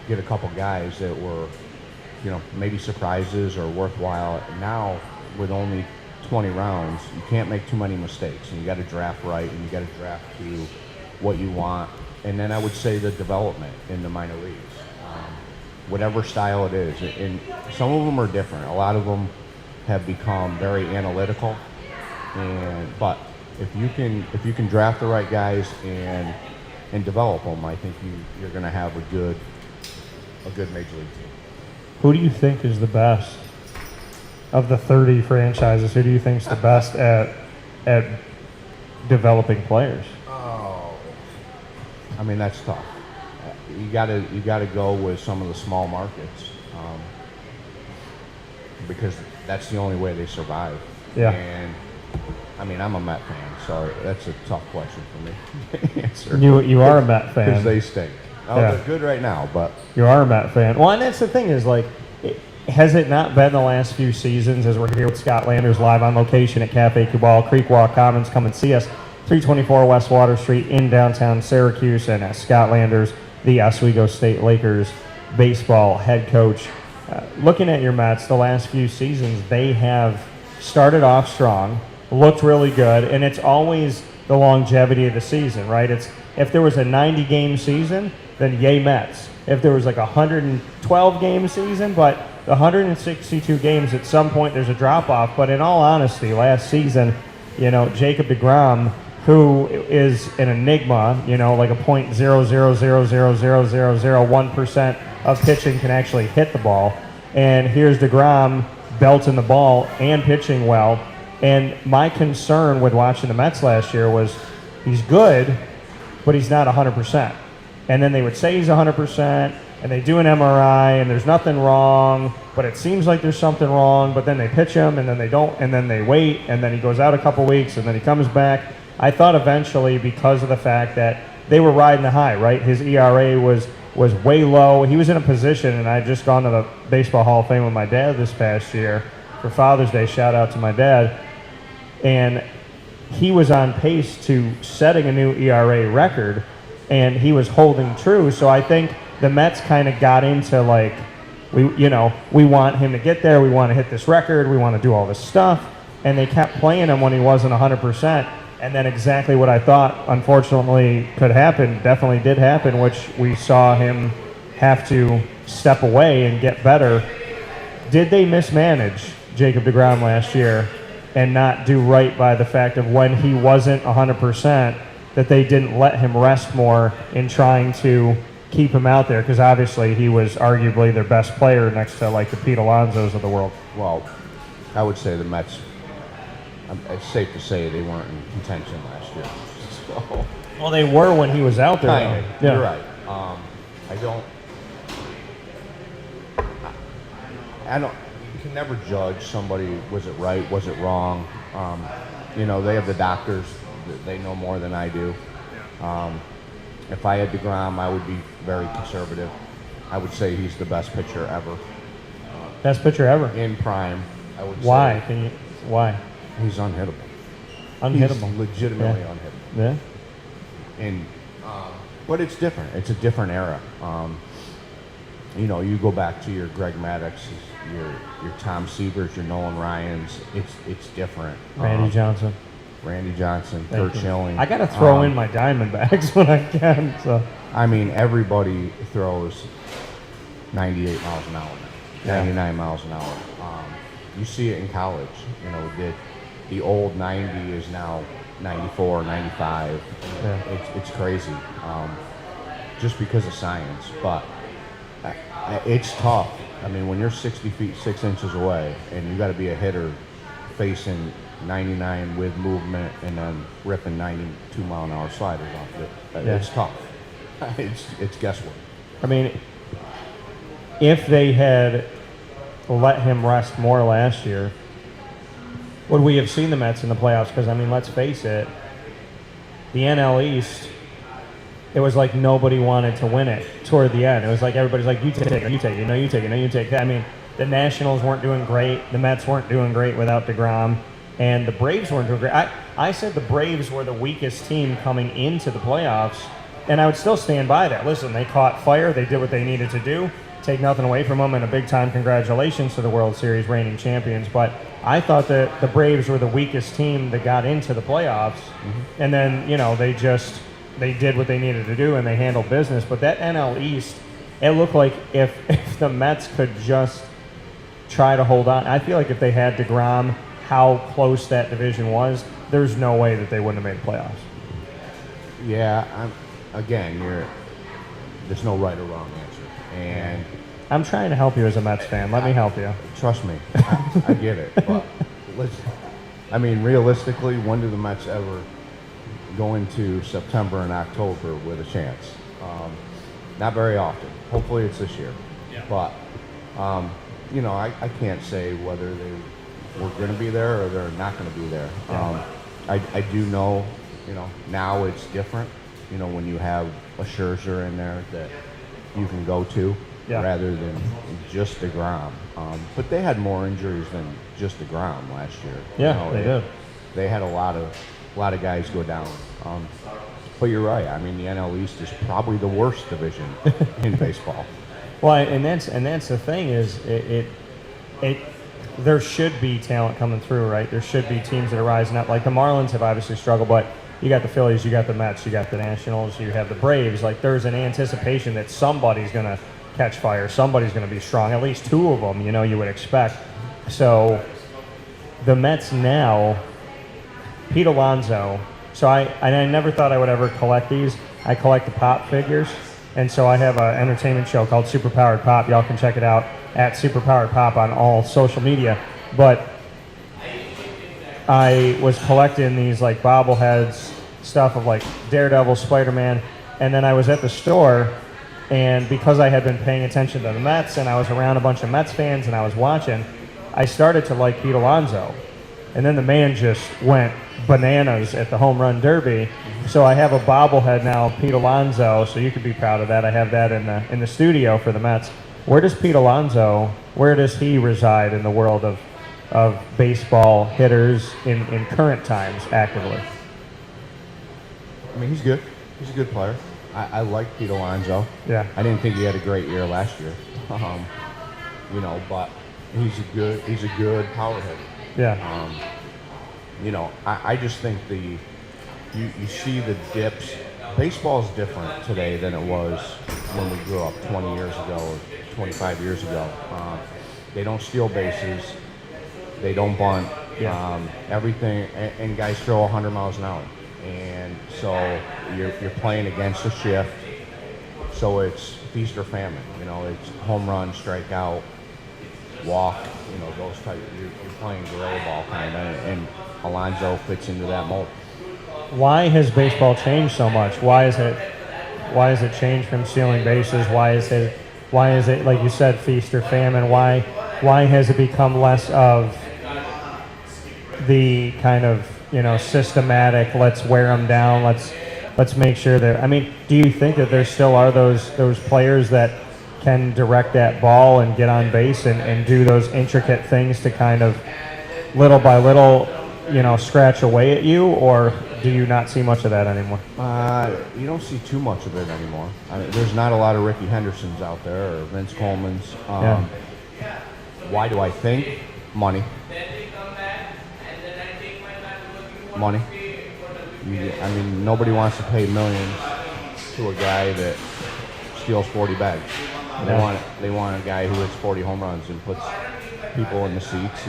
get a couple guys that were maybe surprises or worthwhile. Now, with only 20 rounds, you can't make too many mistakes, and you got to draft right, and you got to draft to what you want. And then I would say the development in the minor leagues, whatever style it is, and some of them are different. A lot of them have become very analytical, but if you can draft the right guys and develop them, I think you're going to have a good major league team. Who do you think is the best of the 30 franchises? Who do you think is the best at developing players? Oh, that's tough. You gotta go with some of the small markets because that's the only way they survive. Yeah. And I'm a Met fan, so that's a tough question for me to answer. You are a Met fan because they stink. Oh, yeah. They're good right now, but you are a Met fan. Well, and that's the thing is, has it not been the last few seasons, as we're here with Scott Landers live on location at Cafe Kubal, Creek Walk Commons? Come and see us, 324 West Water Street in downtown Syracuse, and Scott Landers, the Oswego State Lakers baseball head coach. Looking at your Mets, the last few seasons, they have started off strong, looked really good, and it's always the longevity of the season, right? It's if there was a 90-game season, then yay Mets. If there was like a 112-game season, but the 162 games, at some point there's a drop-off. But in all honesty, last season, Jacob deGrom, who is an enigma, like a 0.0000001% of pitching can actually hit the ball. And here's deGrom belting the ball and pitching well. And my concern with watching the Mets last year was he's good, but he's not 100%. And then they would say he's 100%, and they do an MRI, and there's nothing wrong, but it seems like there's something wrong, but then they pitch him, and then they don't, and then they wait, and then he goes out a couple weeks, and then he comes back. I thought eventually, because of the fact that they were riding the high, right? His ERA was way low. He was in a position, and I had just gone to the Baseball Hall of Fame with my dad this past year for Father's Day. Shout out to my dad. And he was on pace to setting a new ERA record, and he was holding true. So I think the Mets kind of got into like, we want him to get there. We want to hit this record. We want to do all this stuff. And they kept playing him when he wasn't 100%. And then exactly what I thought, unfortunately, could happen, definitely did happen, which we saw him have to step away and get better. Did they mismanage Jacob deGrom last year and not do right by the fact of when he wasn't 100%, that they didn't let him rest more in trying to keep him out there? Because obviously he was arguably their best player next to like the Pete Alonsos of the world. Well, I would say the Mets, it's safe to say they weren't in contention last year. So, Well, they were when he was out there. kind of, though. you're right. I don't, you can never judge somebody, was it right, was it wrong? They have the doctors, they know more than I do. If I had DeGrom, I would be very conservative. I would say he's the best pitcher ever. Best pitcher ever. In prime, I would Why? say. Why? He's unhittable. Unhittable. He's legitimately Yeah. unhittable. Yeah. And but it's different. It's a different era. You go back to your Greg Maddox, your Tom Seavers, your Nolan Ryans. It's different. Randy Johnson. Randy Johnson, Thank Kurt you. Schilling. I got to throw in my Diamondbacks when I can. So I mean, everybody throws 98 miles an hour now, 99 miles an hour. You see it in college. The old 90 is now 94, 95. Yeah. It's crazy, just because of science. But it's tough. I mean, when you're 60 feet 6 inches away and you got to be a hitter facing 99 with movement and then ripping 92 mile an hour sliders off it, it's tough. It's guesswork. I mean, if they had let him rest more last year, would we have seen the Mets in the playoffs? Because, I mean, let's face it, the NL East, it was like nobody wanted to win it toward the end. It was like everybody's like, you take it, you take it, no, you take it, no, you take that. I mean, the Nationals weren't doing great. The Mets weren't doing great without DeGrom. And the Braves weren't doing great. I said the Braves were the weakest team coming into the playoffs, and I would still stand by that. Listen, they caught fire. They did what they needed to do. Take nothing away from them, and a big-time congratulations to the World Series reigning champions. But I thought that the Braves were the weakest team that got into the playoffs, and then, they did what they needed to do, and they handled business. But that NL East, it looked like if the Mets could just try to hold on. I feel like if they had DeGrom, how close that division was, there's no way that they wouldn't have made the playoffs. Yeah, there's no right or wrong answer. And I'm trying to help you as a Mets fan. Let me help you. trust me, I get it. But realistically, when do the Mets ever go into September and October with a chance? Not very often. Hopefully it's this year. Yeah. But, I can't say whether they were going to be there or they're not going to be there. Yeah. I do know, now it's different, when you have a Scherzer in there that you can go to rather than just DeGrom. But they had more injuries than just DeGrom last year. Yeah, they did. They had a lot of guys go down. But you're right. I mean, the NL East is probably the worst division in baseball. Well, and that's the thing is it there should be talent coming through, right? There should be teams that are rising up. Like the Marlins have obviously struggled, but you got the Phillies, you got the Mets, you got the Nationals, you have the Braves. Like there's an anticipation that somebody's going to catch fire, somebody's going to be strong. At least two of them, you would expect. So the Mets now, Pete Alonso. So I never thought I would ever collect these. I collect the pop figures. And so I have an entertainment show called Superpowered Pop. Y'all can check it out at Superpowered Pop on all social media. But I was collecting these like bobbleheads, stuff of like Daredevil, Spider-Man, and then I was at the store, and because I had been paying attention to the Mets and I was around a bunch of Mets fans and I was watching, I started to like Pete Alonso. and then the man just went bananas at the home run derby. So I have a bobblehead now of Pete Alonso, so you could be proud of that. I have that in the studio for the Mets. Where does Pete Alonso, where does he reside in the world of baseball hitters in current times actively? I mean, he's good. He's a good player. I like Pete Alonso. Yeah. I didn't think he had a great year last year. You know, but he's a good power hitter. Yeah. You know, I just think you see the dips. Baseball is different today than it was when we grew up 20 years ago or 25 years ago. They don't steal bases. They don't bunt. Yeah. Everything, and guys throw 100 miles an hour. And so you're playing against a shift. So it's feast or famine. You know, it's home run, strikeout, walk. You know, those type. You're playing gray ball kind of, and Alonso fits into that mold. Why has baseball changed so much? Why is it changed from stealing bases? Why is it like you said, feast or famine? Why has it become less of the kind of, you know, systematic, let's wear them down, let's make sure that, I mean, do you think that there still are those players that can direct that ball and get on base and do those intricate things to kind of little by little, you know, scratch away at you, or do you not see much of that anymore? You don't see too much of it anymore. I mean, there's not a lot of Ricky Hendersons out there or Vince Coleman's. Why do I think? Money. Money. I mean, nobody wants to pay millions to a guy that steals 40 bags. They want a guy who hits 40 home runs and puts people in the seats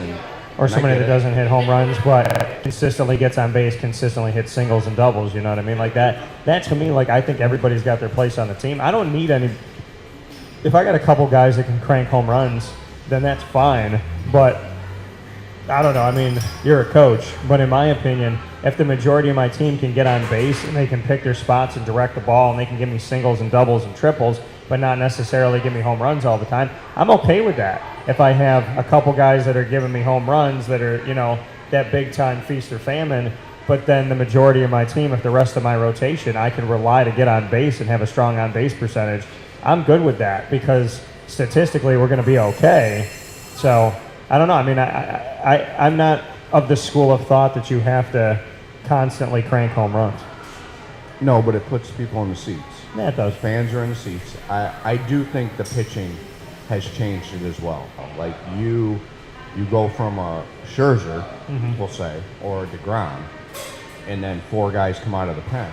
or somebody that doesn't hit home runs, but consistently gets on base, consistently hits singles and doubles, you know what I mean? Like that to me, like, I think everybody's got their place on the team. I don't need any, if I got a couple guys that can crank home runs, then that's fine, but I don't know, I mean, you're a coach, but in my opinion, if the majority of my team can get on base and they can pick their spots and direct the ball and they can give me singles and doubles and triples, but not necessarily give me home runs all the time, I'm okay with that. If I have a couple guys that are giving me home runs that are, you know, that big time feast or famine, but then the majority of my team, if the rest of my rotation, I can rely to get on base and have a strong on base percentage, I'm good with that because statistically we're going to be okay. So I don't know. I mean, I'm not of the school of thought that you have to constantly crank home runs. No, but it puts people in the seats. Yeah, it does. Fans are in the seats. I do think the pitching has changed it as well. Like you go from a Scherzer, we'll say, or a DeGrom, and then four guys come out of the pen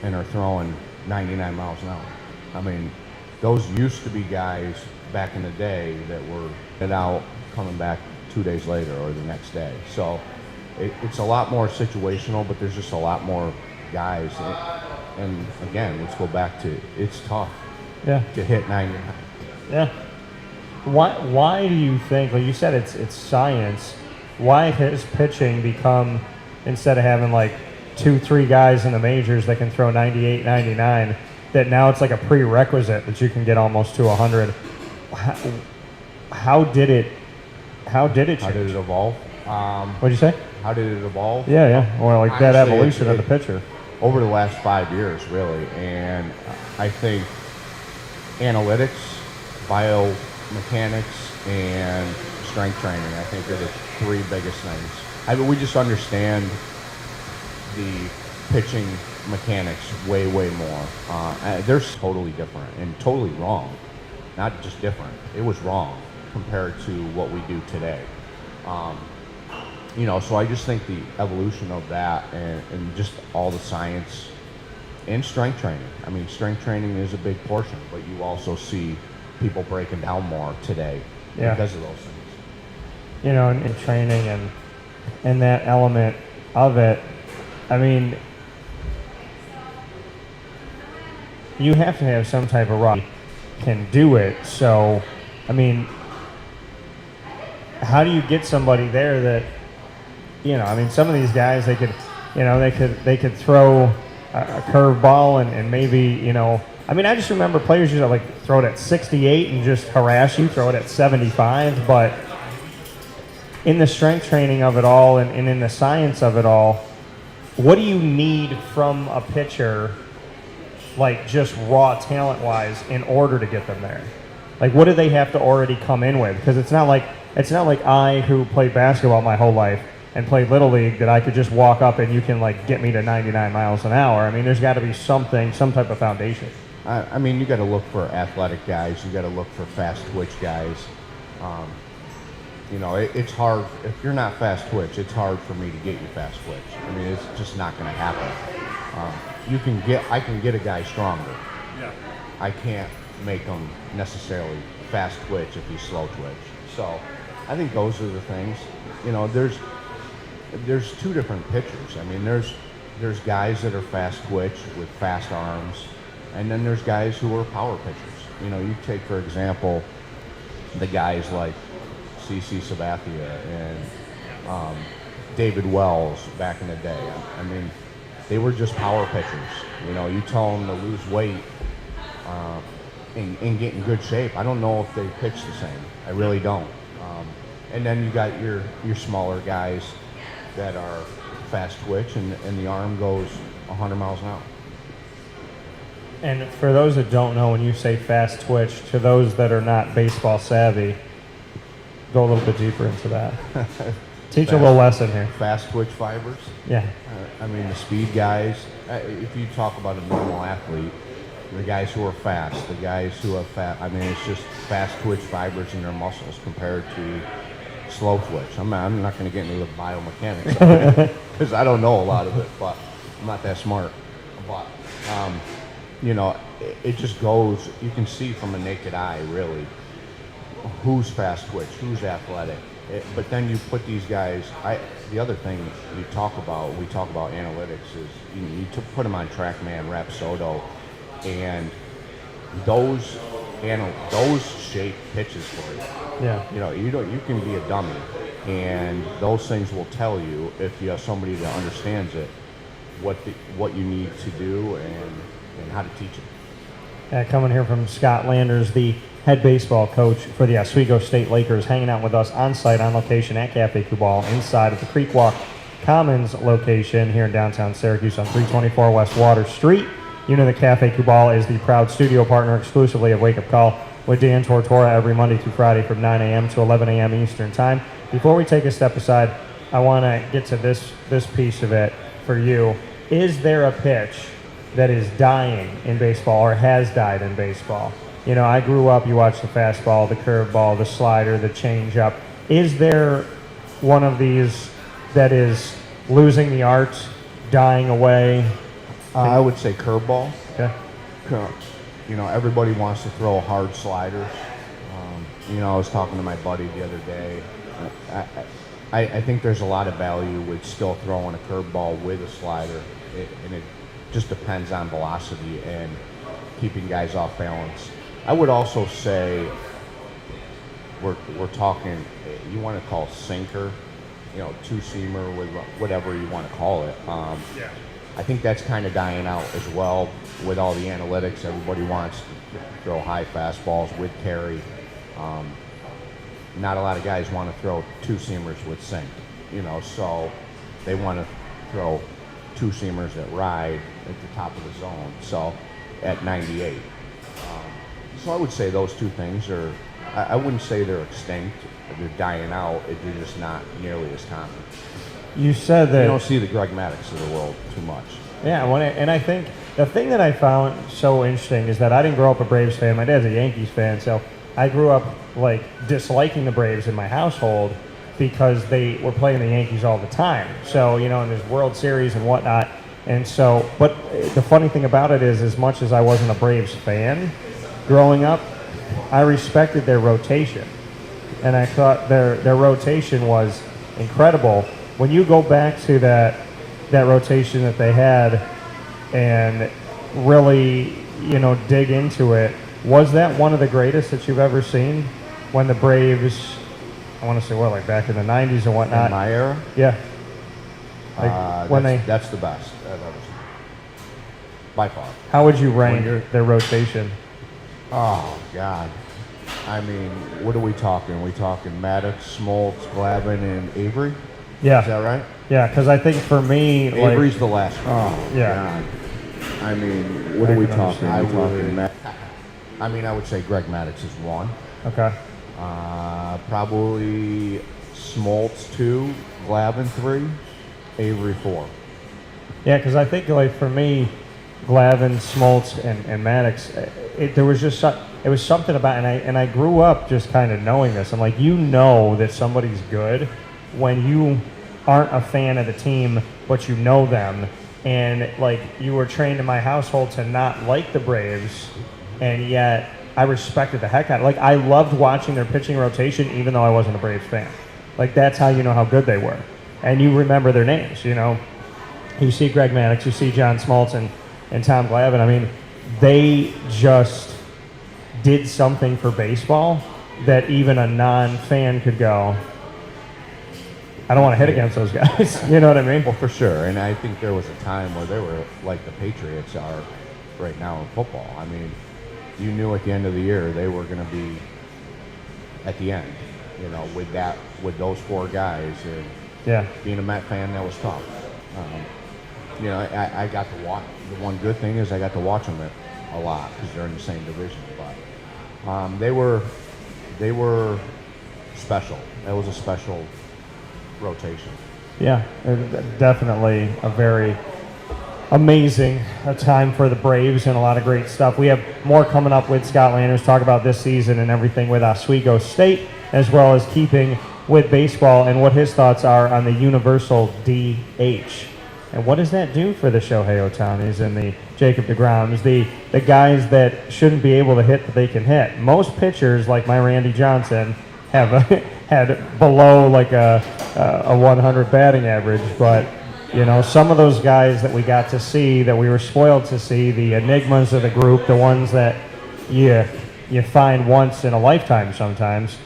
and are throwing 99 miles an hour. I mean, those used to be guys back in the day that were out coming back 2 days later or the next day. So it's a lot more situational, but there's just a lot more guys. And again, let's go back to it's tough to hit 99. Yeah. Why do you think, like you said, it's science, why has pitching become, instead of having like 2-3 guys in the majors that can throw 98, 99, that now it's like a prerequisite that you can get almost to 100? How did it change? How did it evolve? What'd you say? How did it evolve? Yeah. Or like that Honestly, evolution of the pitcher. Over the last 5 years, really. And I think analytics, biomechanics, and strength training, I think, are the three biggest things. I mean, we just understand the pitching mechanics way more. They're totally different and totally wrong. Not just different. It was wrong compared to what we do today. You know, so I just think the evolution of that and just all the science and strength training. I mean, strength training is a big portion, but you also see people breaking down more today because of those things. You know, in training and that element of it, I mean, you have to have some type of rock can do it. So, I mean, how do you get somebody there that, you know, I mean, some of these guys, they could throw a curve ball and maybe, you know, I mean, I just remember players used to like throw it at 68 and just harass you, throw it at 75, but in the strength training of it all and in the science of it all, what do you need from a pitcher, like just raw talent-wise, in order to get them there? Like, what do they have to already come in with? Because it's not like I, who played basketball my whole life and played Little League, that I could just walk up and you can, like, get me to 99 miles an hour. I mean, there's got to be something, some type of foundation. I mean, you got to look for athletic guys. You got to look for fast twitch guys. You know, it's hard. If you're not fast twitch, it's hard for me to get you fast twitch. I mean, it's just not going to happen. I can get a guy stronger. Yeah. I can't make him necessarily fast twitch if he's slow twitch. So I think those are the things. You know, there's two different pitchers. I mean, there's guys that are fast twitch with fast arms, and then there's guys who are power pitchers. You know, you take, for example, the guys like CC Sabathia and David Wells back in the day. I mean, they were just power pitchers. You know, you tell them to lose weight and get in good shape. I don't know if they pitch the same. I really don't. And then you got your smaller guys that are fast twitch, and the arm goes 100 miles an hour. And for those that don't know, when you say fast twitch, to those that are not baseball savvy, go a little bit deeper into that. Teach a little lesson here. Fast twitch fibers. Yeah. I mean, the speed guys. If you talk about a normal athlete, the guys who are fast, the guys who have fat. I mean, it's just fast twitch fibers in their muscles compared to slow twitch. I'm not going to get into the biomechanics because I don't know a lot of it, but I'm not that smart. But you know, it just goes. You can see from a naked eye, really, who's fast twitch, who's athletic. But then you put these guys. The other thing we talk about analytics is you put them on TrackMan, Rapsodo, and those shape pitches for you. Yeah. You know, you can be a dummy, and those things will tell you, if you have somebody that understands it, what you need to do and how to teach it. Coming here from Scott Landers, the head baseball coach for the Oswego State Lakers, hanging out with us on site, on location at Cafe Kubal, inside of the Creek Walk Commons location here in downtown Syracuse on 324 West Water Street. You know that Cafe Kubal is the proud studio partner exclusively of Wake Up Call with Dan Tortora every Monday through Friday from 9 a.m. to 11 a.m. Eastern Time. Before we take a step aside, I want to get to this piece of it for you. Is there a pitch that is dying in baseball or has died in baseball? You know, I grew up, you watch the fastball, the curveball, the slider, the changeup. Is there one of these that is losing the art, dying away? I would say curveball. Okay. You know, everybody wants to throw hard sliders. You know, I was talking to my buddy the other day. I think there's a lot of value with still throwing a curveball with a slider, and it just depends on velocity and keeping guys off balance. I would also say we're talking, you want to call sinker, you know, two-seamer, with whatever you want to call it. Yeah. I think that's kind of dying out as well with all the analytics. Everybody wants to throw high fastballs with carry. Not a lot of guys want to throw two-seamers with sink, you know, so they want to throw two-seamers that ride at the top of the zone, so at 98. So I would say those two things are, I wouldn't say they're extinct, they're dying out, they're just not nearly as common. You said that... You don't see the Greg Maddux of the world too much. Yeah, and I think the thing that I found so interesting is that I didn't grow up a Braves fan. My dad's a Yankees fan, so I grew up like disliking the Braves in my household because they were playing the Yankees all the time. So, you know, and there's World Series and whatnot. And so, but the funny thing about it is, as much as I wasn't a Braves fan growing up, I respected their rotation. And I thought their rotation was incredible. When you go back to that rotation that they had and really, you know, dig into it, was that one of the greatest that you've ever seen? When the Braves, I want to say, like back in the 90s and whatnot? In my era? Yeah. Like that's the best I've ever seen. By far. How would you rank their rotation? Oh, God. I mean, what are we talking? Are we talking Maddox, Smoltz, Glavin, and Avery? Yeah. Is that right? Yeah, because I think for me, Avery's the last one. Oh, Yeah. God. I mean, what are we talking? Are we talking I would say Greg Maddox is one. okay. Probably Smoltz 2, Glavin 3, Avery 4. Yeah, because I think like for me, Glavin, Smoltz, and Maddox, there was just it was something about, and I grew up just kind of knowing this. I'm like, you know that somebody's good when you aren't a fan of the team, but you know them, and like you were trained in my household to not like the Braves, and yet I respected the heck out of it. Like I loved watching their pitching rotation, even though I wasn't a Braves fan. Like that's how you know how good they were, and you remember their names. You know, you see Greg Maddox, you see John Smoltz, and Tom Glavine. I mean, they just did something for baseball that even a non-fan could go, I don't want to hit against those guys. You know what I mean? Well, for sure. And I think there was a time where they were like the Patriots are right now in football. I mean, you knew at the end of the year they were going to be at the end, you know, with those four guys. And Yeah. being a Met fan, that was tough. You know, I got to watch. The one good thing is I got to watch them a lot because they're in the same division. But they were special. That was a special rotation. Yeah, definitely a very amazing time for the Braves and a lot of great stuff. We have more coming up with Scott Landers, talk about this season and everything with Oswego State, as well as keeping with baseball and what his thoughts are on the universal DH. And what does that do for the Shohei Ohtanis and the Jacob deGroms, the guys that shouldn't be able to hit that they can hit? Most pitchers, like my Randy Johnson, have had below like a 100 batting average, but you know, some of those guys that we got to see, that we were spoiled to see, the enigmas of the group, the ones that you find once in a lifetime sometimes,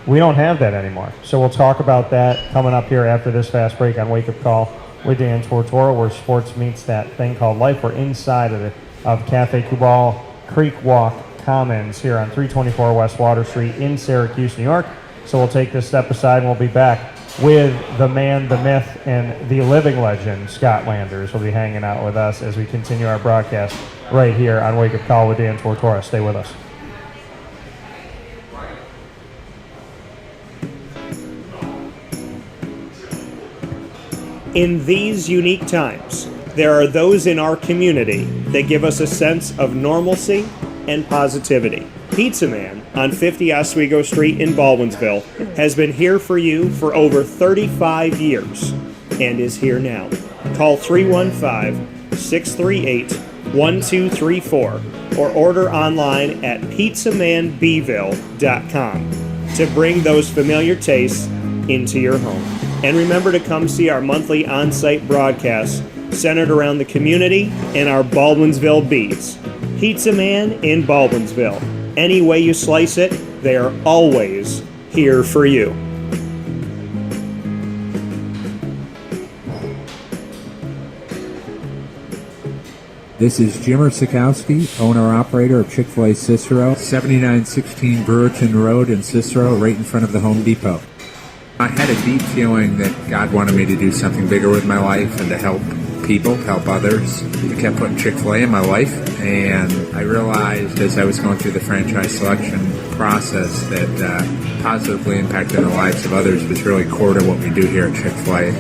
we don't have that anymore. So we'll talk about that coming up here after this fast break on Wake Up Call with Dan Tortora, where sports meets that thing called life. We're inside of Cafe Kubal, Creek Walk Commons here on 324 West Water Street in Syracuse, New York. So we'll take this step aside and we'll be back with the man, the myth, and the living legend, Scott Landers, will be hanging out with us as we continue our broadcast right here on Wake Up Call with Dan Tortora. Stay with us. In these unique times, there are those in our community that give us a sense of normalcy and positivity. Pizza Man on 50 Oswego Street in Baldwinsville has been here for you for over 35 years and is here now. Call 315-638-1234 or order online at pizzamanbville.com to bring those familiar tastes into your home. And remember to come see our monthly on-site broadcasts centered around the community and our Baldwinsville beats. Pizza Man in Baldwinsville. Any way you slice it, they are always here for you. This is Jimmer Zaczkowski, owner-operator of Chick-fil-A Cicero, 7916 Brewerton Road in Cicero, right in front of the Home Depot. I had a deep feeling that God wanted me to do something bigger with my life and to help people, help others. I kept putting Chick-fil-A in my life, and I realized as I was going through the franchise selection process that positively impacting the lives of others was really core to what we do here at Chick-fil-A.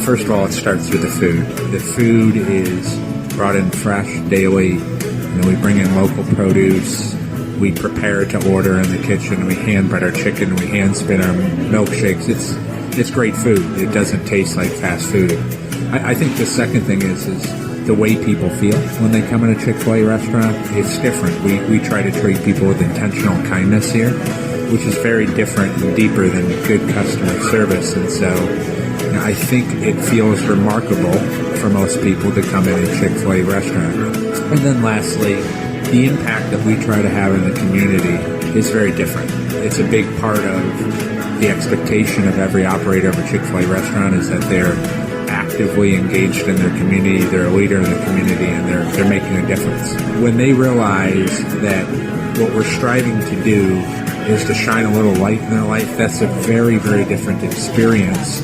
First of all, it starts with the food. The food is brought in fresh daily. We bring in local produce. We prepare to order in the kitchen. We hand bread our chicken. We hand spin our milkshakes. It's great food. It doesn't taste like fast food. I think the second thing is the way people feel when they come in a Chick-fil-A restaurant. It's different. We try to treat people with intentional kindness here, which is very different and deeper than good customer service. And so I think it feels remarkable for most people to come in a Chick-fil-A restaurant. And then lastly, the impact that we try to have in the community is very different. It's a big part of the expectation of every operator of a Chick-fil-A restaurant is that they're actively engaged in their community, they're a leader in the community, and they're making a difference. When they realize that what we're striving to do is to shine a little light in their life. That's a very, very different experience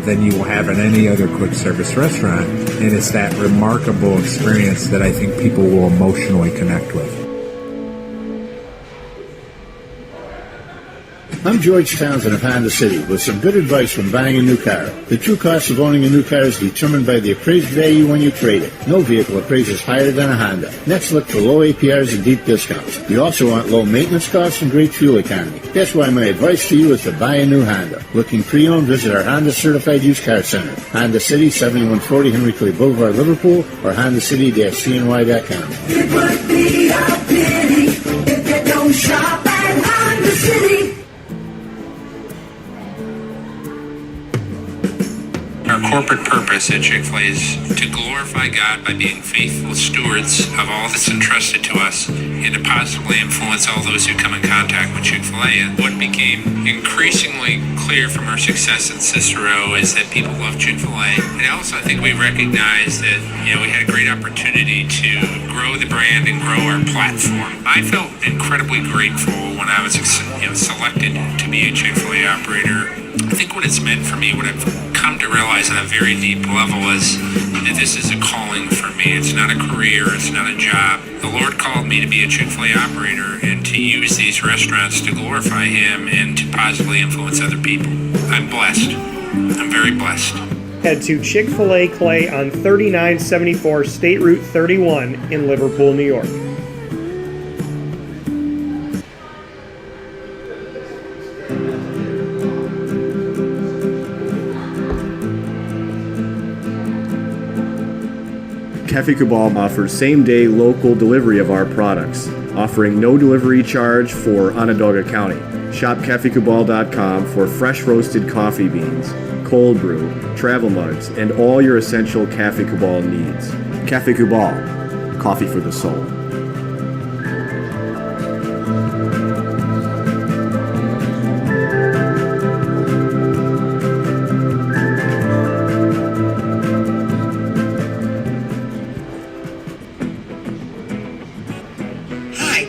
than you will have at any other quick service restaurant. And it's that remarkable experience that I think people will emotionally connect with. I'm George Townsend of Honda City with some good advice when buying a new car. The true cost of owning a new car is determined by the appraised value when you trade it. No vehicle appraises higher than a Honda. Next, look for low APRs and deep discounts. You also want low maintenance costs and great fuel economy. That's why my advice to you is to buy a new Honda. Looking pre-owned, visit our Honda Certified Used Car Center. Honda City, 7140 Henry Clay Boulevard, Liverpool, or HondaCity-CNY.com. It would be a pity if you don't shop at Honda City. Our corporate purpose at Chick-fil-A is to glorify God by being faithful stewards of all that's entrusted to us and to positively influence all those who come in contact with Chick-fil-A. And what became increasingly clear from our success in Cicero is that people love Chick-fil-A. And also I think we recognized that we had a great opportunity to grow the brand and grow our platform. I felt incredibly grateful when I was selected to be a Chick-fil-A operator. I think what it's meant for me, what I've come to realize on a very deep level is that this is a calling for me. It's not a career, it's not a job. The Lord called me to be a Chick-fil-A operator and to use these restaurants to glorify Him and to positively influence other people. I'm blessed. I'm very blessed. Head to Chick-fil-A Clay on 3974 State Route 31 in Liverpool, New York. Cafe Kubal offers same-day local delivery of our products, offering no delivery charge for Onondaga County. Shop cafekubal.com for fresh roasted coffee beans, cold brew, travel mugs, and all your essential Cafe Kubal needs. Cafe Kubal, coffee for the soul.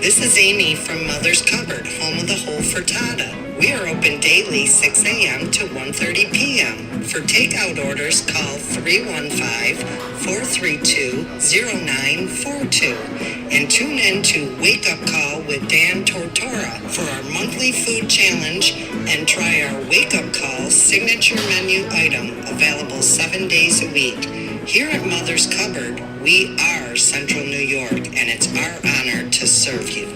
This is Amy from Mother's Cupboard, home of the whole frittata. We are open daily 6 a.m. to 1:30 p.m. For takeout orders, call 315-432-0942 and tune in to Wake Up Call with Dan Tortora for our monthly food challenge and try our Wake Up Call signature menu item available 7 days a week. Here at Mother's Cupboard, we are Central New York, and it's our honor to serve you.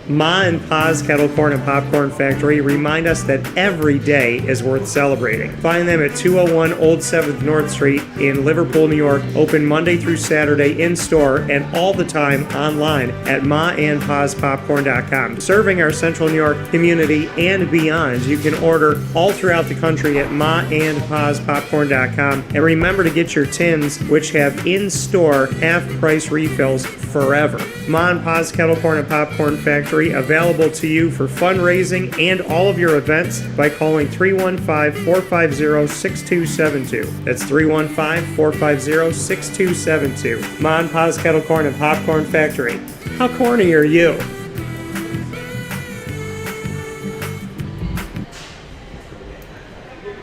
Ma and Pa's Kettle Corn and Popcorn Factory remind us that every day is worth celebrating. Find them at 201 Old 7th North Street in Liverpool, New York, open Monday through Saturday in-store and all the time online at maandpaspopcorn.com. Serving our Central New York community and beyond, you can order all throughout the country at maandpaspopcorn.com. And remember to get your tins, which have in-store half-price refills forever. Ma and Pa's Kettle Corn and Popcorn Factory, available to you for fundraising and all of your events by calling 315-450-6272. That's 315-450-6272. Ma and Pa's Kettle Corn and Popcorn Factory. How corny are you?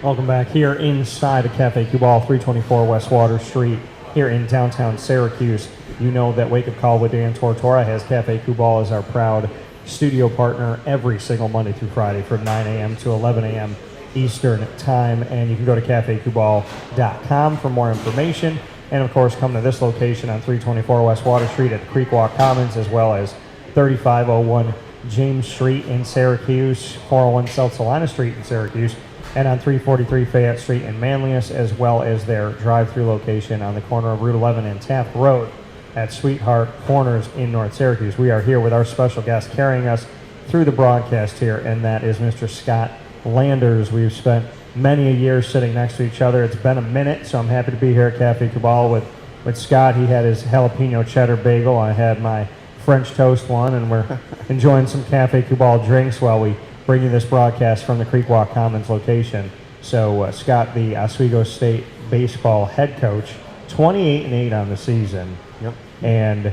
Welcome back here inside of Cafe Kubal, 324 West Water Street, here in downtown Syracuse. You know that Wake Up Call with Dan Tortora has Cafe Kubal as our proud studio partner every single Monday through Friday from 9 a.m. to 11 a.m. Eastern Time. And you can go to cafekubal.com for more information. And, of course, come to this location on 324 West Water Street at the Creekwalk Commons, as well as 3501 James Street in Syracuse, 401 South Salina Street in Syracuse, and on 343 Fayette Street in Manlius, as well as their drive-through location on the corner of Route 11 and Taft Road at Sweetheart Corners in North Syracuse. We are here with our special guest carrying us through the broadcast here, and that is Mr. Scott Landers. We've spent many a year sitting next to each other. It's been a minute, so I'm happy to be here at Cafe Kubal with Scott. He had his jalapeno cheddar bagel. I had my French toast one, and we're enjoying some Cafe Kubal drinks while we bring you this broadcast from the Creekwalk Commons location. So Scott, the Oswego State baseball head coach, 28-8 on the season. Yep. and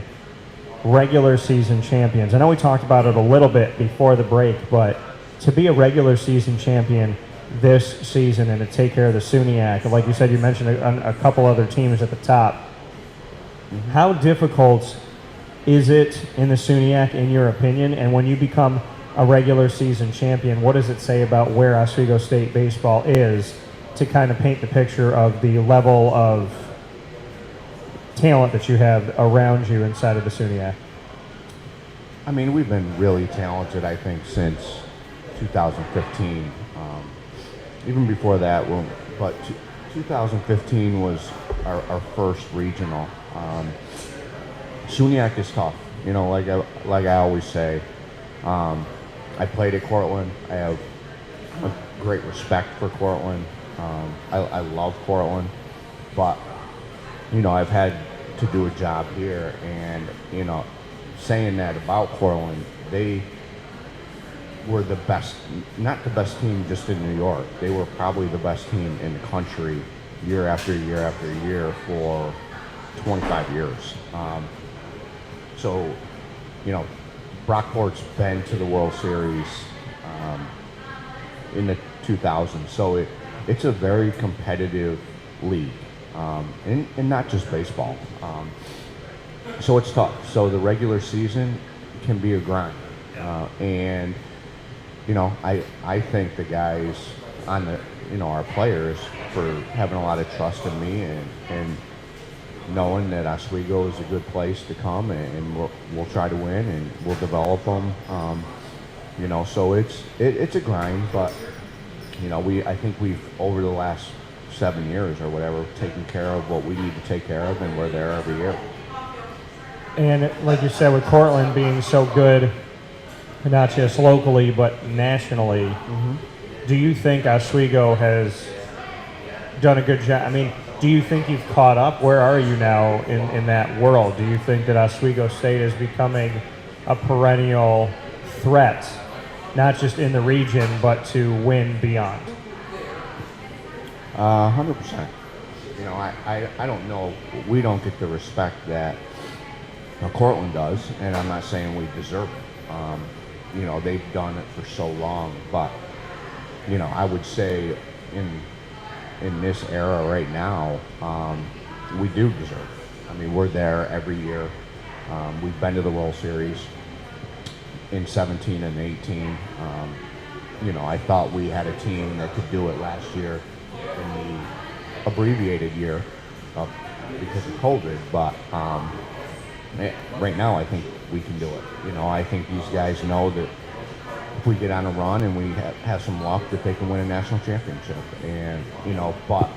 regular season champions. I know we talked about it a little bit before the break, but to be a regular season champion this season and to take care of the SUNYAC, like you said, you mentioned a couple other teams at the top. How difficult is it in the SUNYAC, in your opinion? And when you become a regular season champion, what does it say about where Oswego State baseball is to kind of paint the picture of the level of talent that you have around you inside of the SUNYAC? I mean, we've been really talented, I think, since 2015. Even before that, but 2015 was our first regional. SUNYAC is tough, you know, like I always say. I played at Cortland. I have a great respect for Cortland. I love Cortland, but you know, I've had to do a job here, and you know, saying that about Cortland, they were the best, not the best team just in New York. They were probably the best team in the country year after year after year for 25 years. So, you know, Brockport's been to the World Series in the 2000s. So it's a very competitive league, and not just baseball. So it's tough. So the regular season can be a grind. And, you know, I thank the guys on the, you know, our players for having a lot of trust in me and knowing that Oswego is a good place to come, and we'll try to win, and we'll develop them. You know, so it's a grind, but you know, I think we've, over the last 7 years or whatever, taken care of what we need to take care of, and we're there every year. And like you said, with Cortland being so good, not just locally but nationally, do you think Oswego has done a good job? I mean, do you think you've caught up? Where are you now in that world? Do you think that Oswego State is becoming a perennial threat, not just in the region, but to win beyond? 100%. You know, I don't know. We don't get the respect that Cortland does, and I'm not saying we deserve it. You know, they've done it for so long, but you know, I would say in this era right now, we do deserve it. I mean, we're there every year. We've been to the World Series in 17 and 18. You know, I thought we had a team that could do it last year in the abbreviated year because of COVID, but right now I think we can do it. You know, I think these guys know that if we get on a run and we have some luck, that they can win a national championship. And, you know, but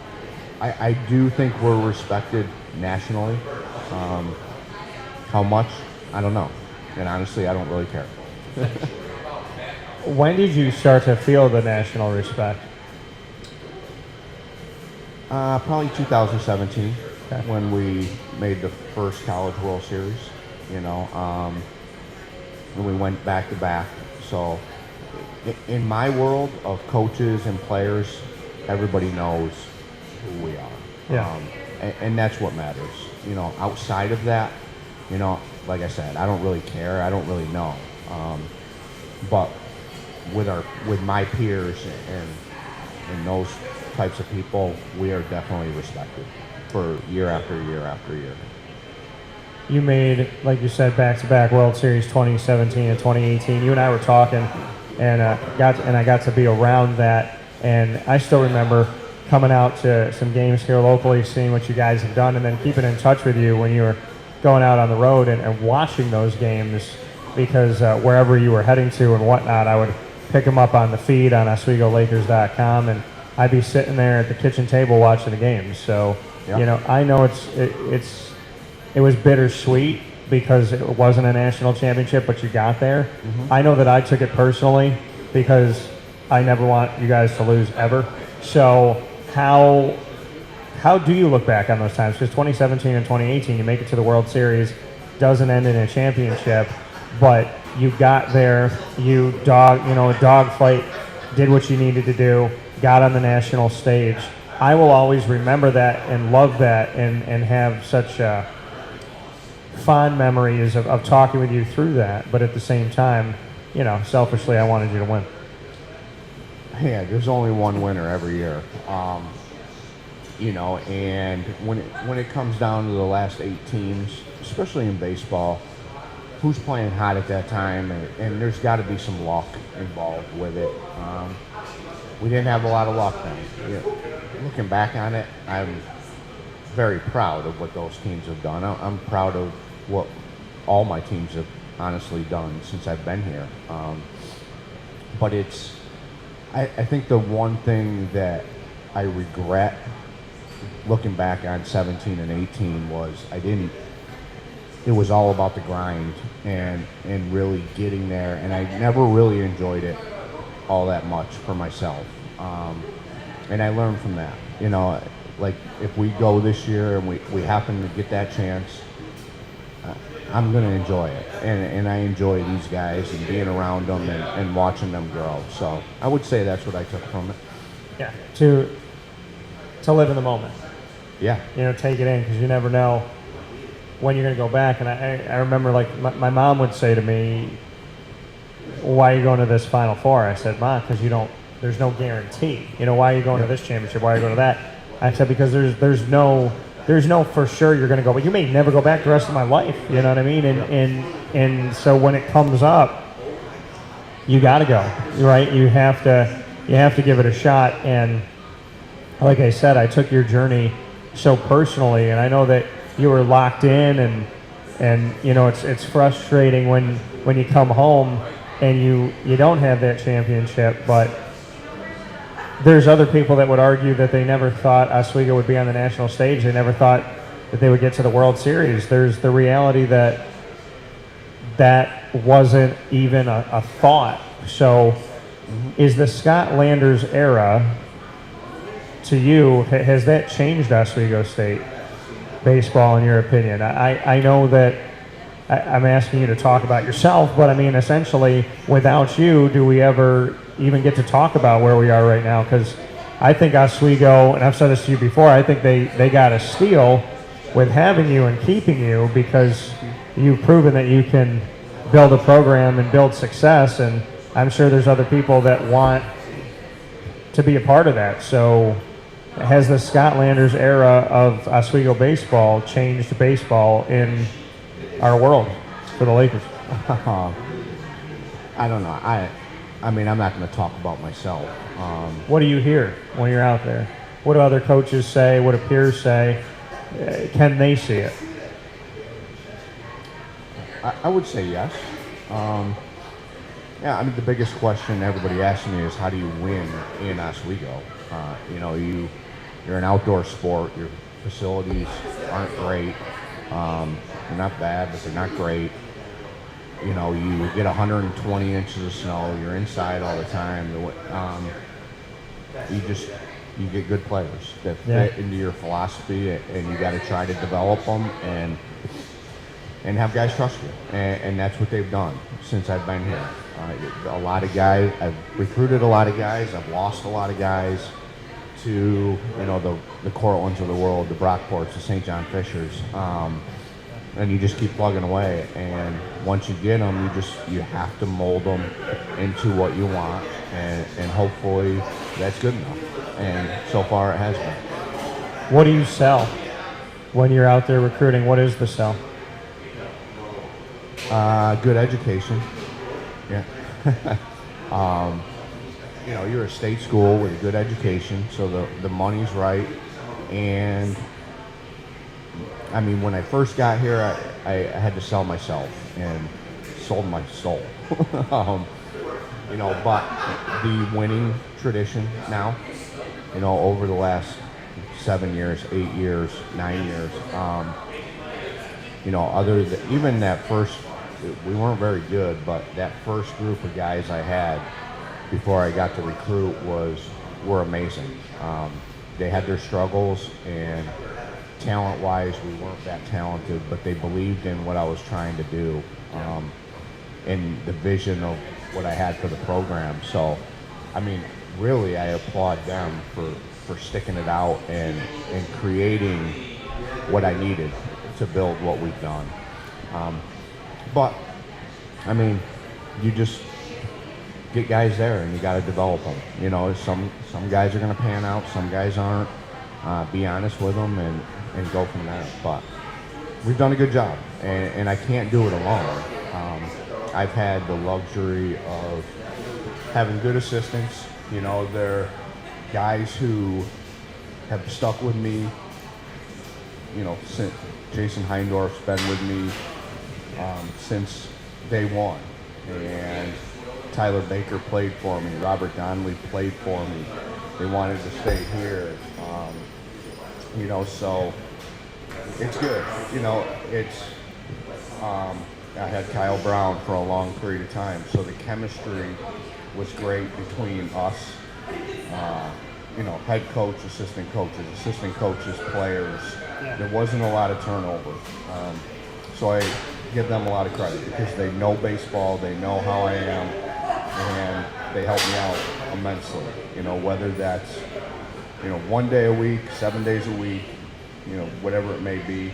I do think we're respected nationally. How much? I don't know. And honestly, I don't really care. When did you start to feel the national respect? Probably 2017, when we made the first College World Series, you know, and we went back to back. So in my world of coaches and players, everybody knows who we are. Yeah. And that's what matters. You know, outside of that, you know, like I said, I don't really care. I don't really know. But with my peers and those types of people, we are definitely respected for year after year after year. You made, like you said, back-to-back World Series 2017 and 2018. You and I were talking, and I got to be around that. And I still remember coming out to some games here locally, seeing what you guys have done, and then keeping in touch with you when you were going out on the road and watching those games, because wherever you were heading to and whatnot, I would pick them up on the feed on OswegoLakers.com, and I'd be sitting there at the kitchen table watching the games. So, you know, I know it was bittersweet because it wasn't a national championship, but you got there. I know that I took it personally because I never want you guys to lose ever. So how do you look back on those times? Because 2017 and 2018, you make it to the World Series, doesn't end in a championship, but you got there, dogfight, did what you needed to do, got on the national stage. I will always remember that and love that and have such fond memories of talking with you through that. But at the same time, selfishly, I wanted you to win. Yeah, there's only one winner every year. And when it comes down to the last 8 teams, especially in baseball, who's playing hot at that time, and there's got to be some luck involved with it. We didn't have a lot of luck then. Looking back on it, I'm very proud of what those teams have done. I'm proud of what all my teams have honestly done since I've been here. But I think the one thing that I regret looking back on 17 and 18 was it was all about the grind and really getting there, and I never really enjoyed it all that much for myself. And I learned from that. Like if we go this year and we happen to get that chance, I'm going to enjoy it. And I enjoy these guys and being around them and watching them grow. So I would say that's what I took from it. Yeah, to live in the moment. Yeah. Take it in, because you never know when you're going to go back. And I remember, like, my mom would say to me, why are you going to this Final Four? I said, Mom, because there's no guarantee. Why are you going to this championship? Why are you going to that? I said, because there's no for sure you're going to go, but you may never go back the rest of my life. You know what I mean? And so when it comes up, you got to go, right? You have to give it a shot. And like I said, I took your journey so personally, and I know that you were locked in, and it's frustrating when you come home and you don't have that championship. But there's other people that would argue that they never thought Oswego would be on the national stage. They never thought that they would get to the World Series. There's the reality that wasn't even a thought. So is the Scott Landers era, to you, has that changed Oswego State baseball in your opinion? I know that I'm asking you to talk about yourself, but I mean, essentially, without you, do we ever even get to talk about where we are right now? Because I think Oswego, and I've said this to you before, I think they got a steal with having you and keeping you, because you've proven that you can build a program and build success, and I'm sure there's other people that want to be a part of that. So has the Scott Landers era of Oswego baseball changed baseball in our world for the Lakers? I don't know. I mean, I'm not going to talk about myself. What do you hear when you're out there? What do other coaches say? What do peers say? Can they see it? I would say yes. Yeah, I mean, the biggest question everybody asks me is, how do you win in Oswego? You're an outdoor sport. Your facilities aren't great. They're not bad, but they're not great. You get 120 inches of snow. You're inside all the time. You get good players that fit into your philosophy, and you got to try to develop them and have guys trust you. And that's what they've done since I've been here. A lot of guys. I've recruited a lot of guys. I've lost a lot of guys to the Cortlands of the world, the Brockports, the St. John Fishers. And you just keep plugging away, and once you get them, you have to mold them into what you want, and hopefully that's good enough. And so far it has been. What do you sell when you're out there recruiting? What is the sell? Good education. Yeah. You're a state school with a good education, so the money's right. And I mean, when I first got here, I had to sell myself and sold my soul. But the winning tradition now, over the last 7 years, 8 years, 9 years, other than even that first, we weren't very good, but that first group of guys I had before I got to recruit were amazing. They had their struggles, and talent-wise, we weren't that talented, but they believed in what I was trying to do, and the vision of what I had for the program. So, I mean, really, I applaud them for sticking it out and creating what I needed to build what we've done. But I mean, you just get guys there and you got to develop them. You know, some guys are going to pan out, some guys aren't. Be honest with them and go from there. But we've done a good job, and I can't do it alone. I've had the luxury of having good assistants. You know, they're guys who have stuck with me. You know, since Jason Heindorf's been with me since day one, and Tyler Baker played for me. Robert Donnelly played for me. They wanted to stay here. You know, so it's good. You know, it's. I had Kyle Brown for a long period of time, so the chemistry was great between us. You know, head coach, assistant coaches, players. Yeah. There wasn't a lot of turnover. So I give them a lot of credit because they know baseball, they know how I am, and they help me out immensely. You know, whether that's, you know, 1 day a week, 7 days a week, you know, whatever it may be,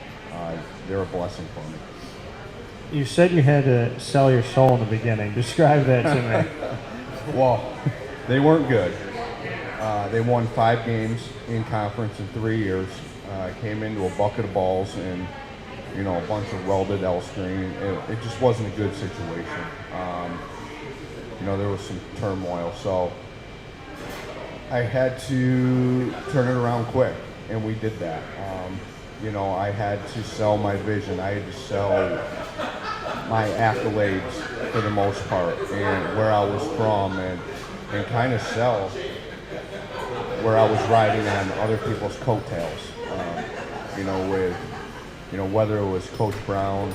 they're a blessing for me. You said you had to sell your soul in the beginning. Describe that to me. Well, they weren't good. They won 5 games in conference in 3 years. Came into a bucket of balls and, you know, a bunch of welded L-string. It just wasn't a good situation. You know, there was some turmoil. So I had to turn it around quick, and we did that. You know, I had to sell my vision. I had to sell my accolades for the most part, and where I was from, and kind of sell where I was riding on other people's coattails. You know, with, you know, whether it was Coach Brown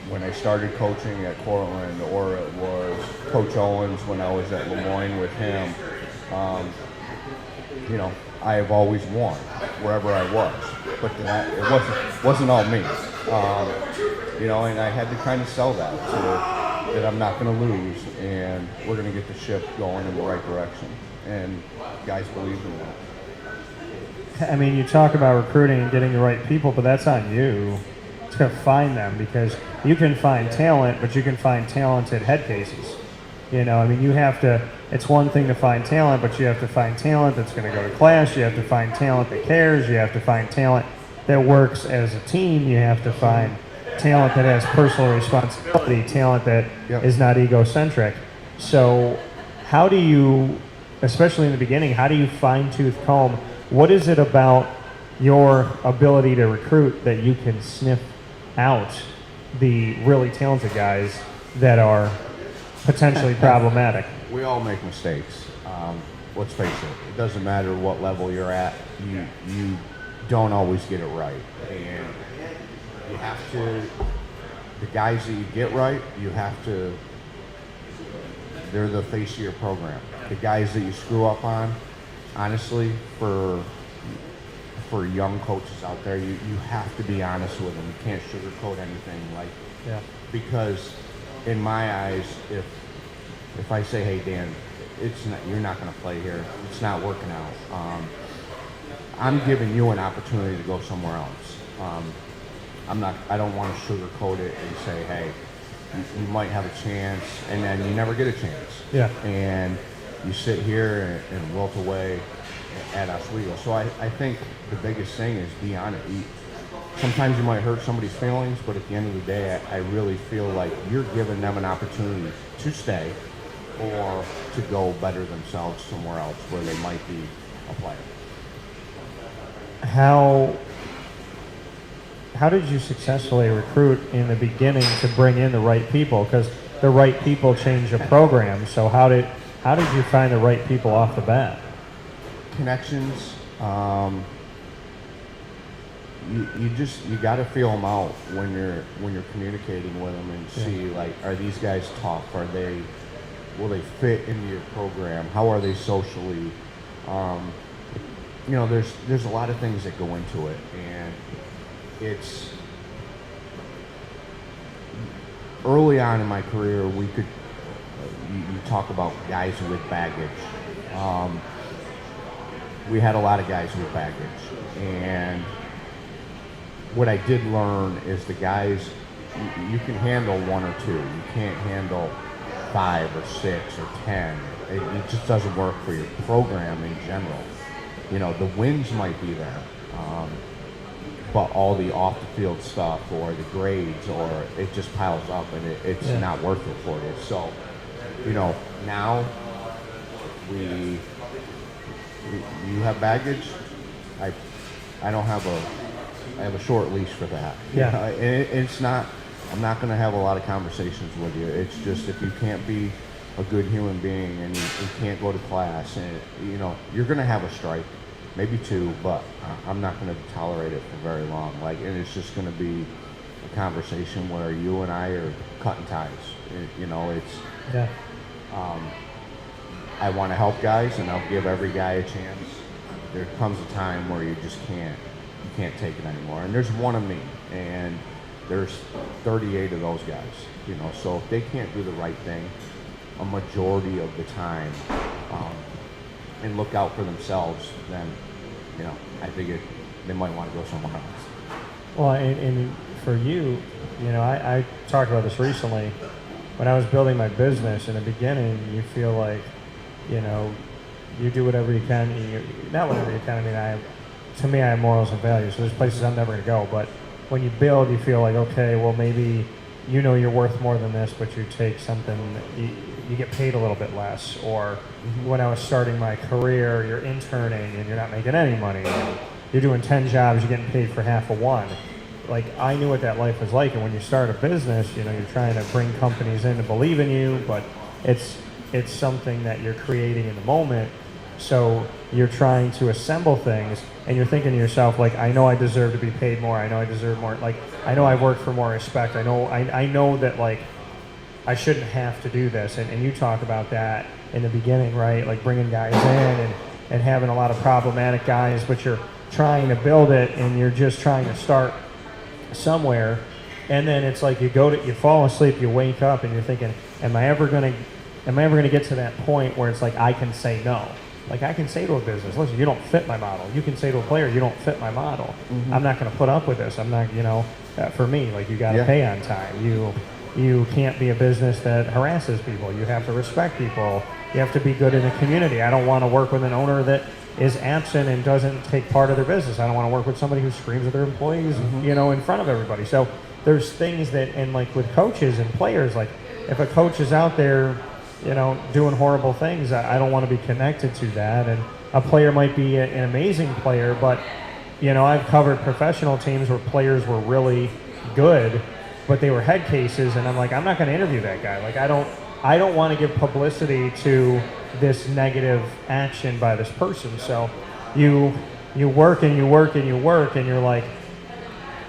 when I started coaching at Cortland, or it was Coach Owens when I was at Moyne with him. You know, I have always won wherever I was, but it wasn't all me. You know, and I had to kind of sell that that I'm not going to lose, and we're going to get the ship going in the right direction. And guys believe in that. I mean, you talk about recruiting and getting the right people, but that's on you to find them, because you can find talent, but you can find talented head cases. You know, I mean, you have to, it's one thing to find talent, but you have to find talent that's going to go to class. You have to find talent that cares. You have to find talent that works as a team. You have to find talent that has personal responsibility, talent that is not egocentric. So how do you, especially in the beginning, how do you fine-tooth comb? What is it about your ability to recruit that you can sniff out the really talented guys that are potentially problematic? We all make mistakes. Let's face it doesn't matter what level you're at, you don't always get it right. And you have to, the guys that you get right, you have to, they're the face of your program. The guys that you screw up on, honestly, for young coaches out there, you have to be honest with them. You can't sugarcoat anything, because in my eyes, if I say, hey Dan, you're not going to play here, it's not working out, I'm giving you an opportunity to go somewhere else. I don't want to sugarcoat it and say, hey, you might have a chance, and then you never get a chance. Yeah. And you sit here and wilt away at Oswego. So I think the biggest thing is be honest. Sometimes you might hurt somebody's feelings, but at the end of the day, I really feel like you're giving them an opportunity to stay or to go better themselves somewhere else where they might be a player. How did you successfully recruit in the beginning to bring in the right people? Because the right people change a program. So how did you find the right people off the bat? Connections. You got to feel them out when you're communicating with them and see, like, are these guys tough? Will they fit into your program? How are they socially? You know, there's a lot of things that go into it, and it's early on in my career, we could you talk about guys with baggage. We had a lot of guys with baggage, and what I did learn is the guys you can handle 1 or 2. You can't handle 5 or 6 or 10. It just doesn't work for your program in general. You know, the wins might be there, but all the off the field stuff or the grades, or it just piles up and it's not worth it for you. So, you know, now you have baggage. I don't have I have a short leash for that. Yeah. And it's not, I'm not going to have a lot of conversations with you. It's just, if you can't be a good human being and you can't go to class, and you know, you're going to have a strike, maybe 2, but I'm not going to tolerate it for very long. And it's just going to be a conversation where you and I are cutting ties. You know, it's, I want to help guys, and I'll give every guy a chance. There comes a time where you just can't take it anymore. And there's one of me, and there's 38 of those guys, you know. So if they can't do the right thing a majority of the time, and look out for themselves, then, you know, I think they might want to go somewhere else. Well, and for you, you know, I talked about this recently. When I was building my business in the beginning, you feel like, you know, you do whatever you can. Not whatever you can. I mean, to me, I have morals and values, so there's places I'm never going to go. But when you build, you feel like, okay, well, maybe you know you're worth more than this, but you take something, you get paid a little bit less. Or when I was starting my career, you're interning and you're not making any money. You're doing 10 jobs, you're getting paid for half of one. Like, I knew what that life was like. And when you start a business, you know, you're trying to bring companies in to believe in you, but it's something that you're creating in the moment. So you're trying to assemble things, and you're thinking to yourself, like, I know I deserve to be paid more. I know I deserve more. Like, I know I've worked for more respect. I know that, like, I shouldn't have to do this. And you talk about that in the beginning, right? Like, bringing guys in and having a lot of problematic guys, but you're trying to build it, and you're just trying to start somewhere. And then it's like you fall asleep, you wake up, and you're thinking, am I ever going to get to that point where it's like I can say no? Like, I can say to a business, listen, you don't fit my model. You can say to a player, you don't fit my model. Mm-hmm. I'm not going to put up with this. I'm not, you know, for me, like, you got to pay on time. You can't be a business that harasses people. You have to respect people. You have to be good in the community. I don't want to work with an owner that is absent and doesn't take part of their business. I don't want to work with somebody who screams at their employees, you know, in front of everybody. So there's things that, and like with coaches and players, like, if a coach is out there, you know, doing horrible things, I don't want to be connected to that. And a player might be an amazing player, but, you know, I've covered professional teams where players were really good, but they were head cases, and I'm like, I'm not going to interview that guy. Like, I don't want to give publicity to this negative action by this person. So you work and you work and you work, and you're like,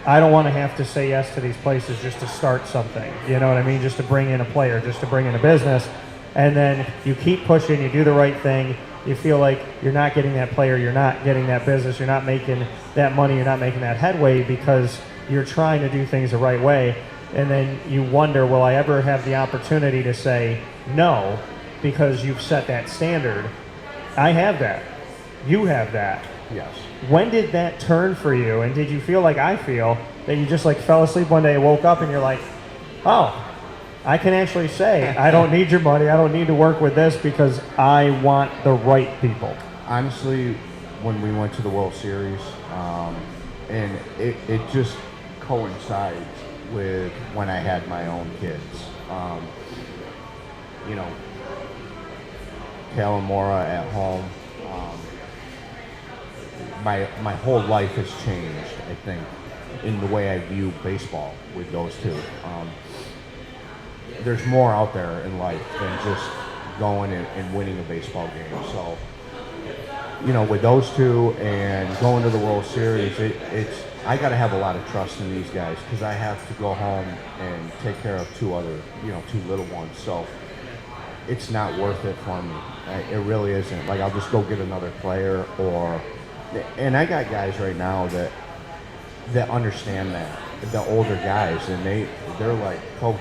I don't want to have to say yes to these places just to start something. You know what I mean? Just to bring in a player, just to bring in a business. And then you keep pushing, you do the right thing, you feel like you're not getting that player, you're not getting that business, you're not making that money, you're not making that headway because you're trying to do things the right way. And then you wonder, will I ever have the opportunity to say no, because you've set that standard? I have that. You have that. Yes. When did that turn for you? And did you feel like I feel, that you just like fell asleep one day, woke up, and you're like, oh, I can actually say, I don't need your money, I don't need to work with this because I want the right people? Honestly, when we went to the World Series, and it just coincides with when I had my own kids. You know, Kale and Mora at home. My whole life has changed, I think, in the way I view baseball with those two. There's more out there in life than just going and winning a baseball game. So, you know, with those two and going to the World Series, it's I got to have a lot of trust in these guys because I have to go home and take care of two little ones. So it's not worth it for me. It really isn't. Like, I'll just go get another player, and I got guys right now that understand that, the older guys, and they're like, Coach,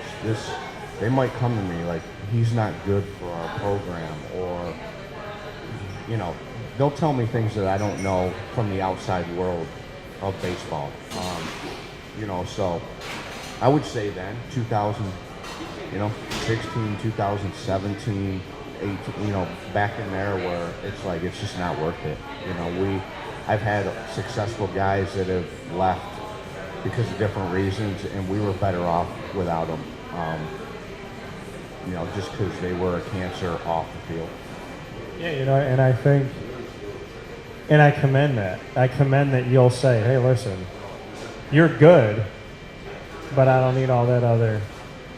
they might come to me like, he's not good for our program, or, you know, they'll tell me things that I don't know from the outside world of baseball. You know, so I would say then 16, 2017, 18, back in there where it's like it's just not worth it. I've had successful guys that have left because of different reasons, and we were better off without them. Just because they were a cancer off the field. Yeah, and I think, and I commend that. I commend that you'll say, hey, listen, you're good, but I don't need all that other.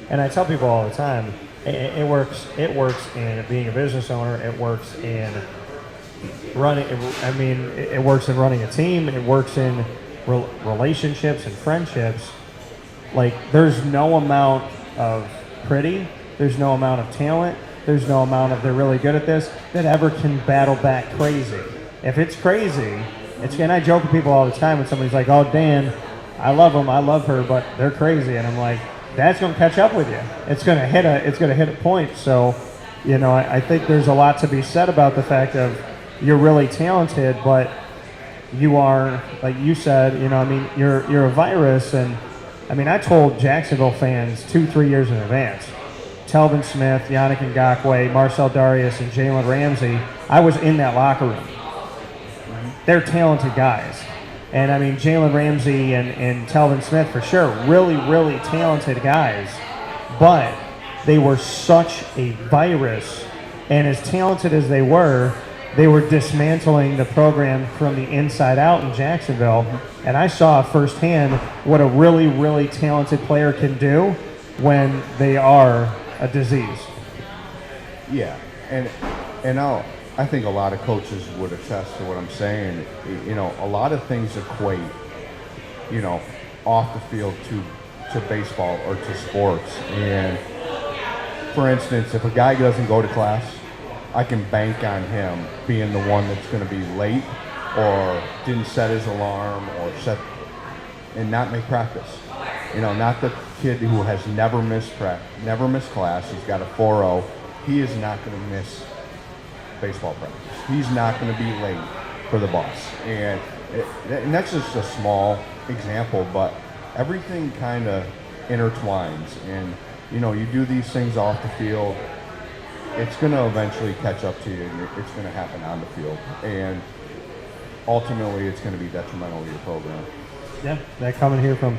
And I tell people all the time, it works in being a business owner. It works in running. It works in running a team. It works in relationships and friendships. Like, there's no amount of pretty. There's no amount of talent. There's no amount of they're really good at this that ever can battle back crazy. If it's crazy, and I joke with people all the time when somebody's like, oh, Dan, I love him, I love her, but they're crazy. And I'm like, that's going to catch up with you. It's going to hit a point. So, I think there's a lot to be said about the fact of you're really talented, but you are, like you said, you're a virus. And I told Jacksonville fans 2-3 years in advance, Telvin Smith, Yannick Ngakoue, Marcel Darius, and Jalen Ramsey, I was in that locker room. They're talented guys. And Jalen Ramsey and Telvin Smith for sure, really, really talented guys. But they were such a virus. And as talented as they were dismantling the program from the inside out in Jacksonville. And I saw firsthand what a really, really talented player can do when they are a disease. Yeah, and I think a lot of coaches would attest to what I'm saying. A lot of things equate, off the field to baseball or to sports. And for instance, if a guy doesn't go to class, I can bank on him being the one that's going to be late or didn't set his alarm or and not make practice. Not the kid who has never missed class. He's got a 4.0. He is not going to miss baseball practice. He's not going to be late for the bus. And that's just a small example, but everything kind of intertwines. And, you do these things off the field, it's going to eventually catch up to you, and it's going to happen on the field. And ultimately, it's going to be detrimental to your program. Yeah, that coming here from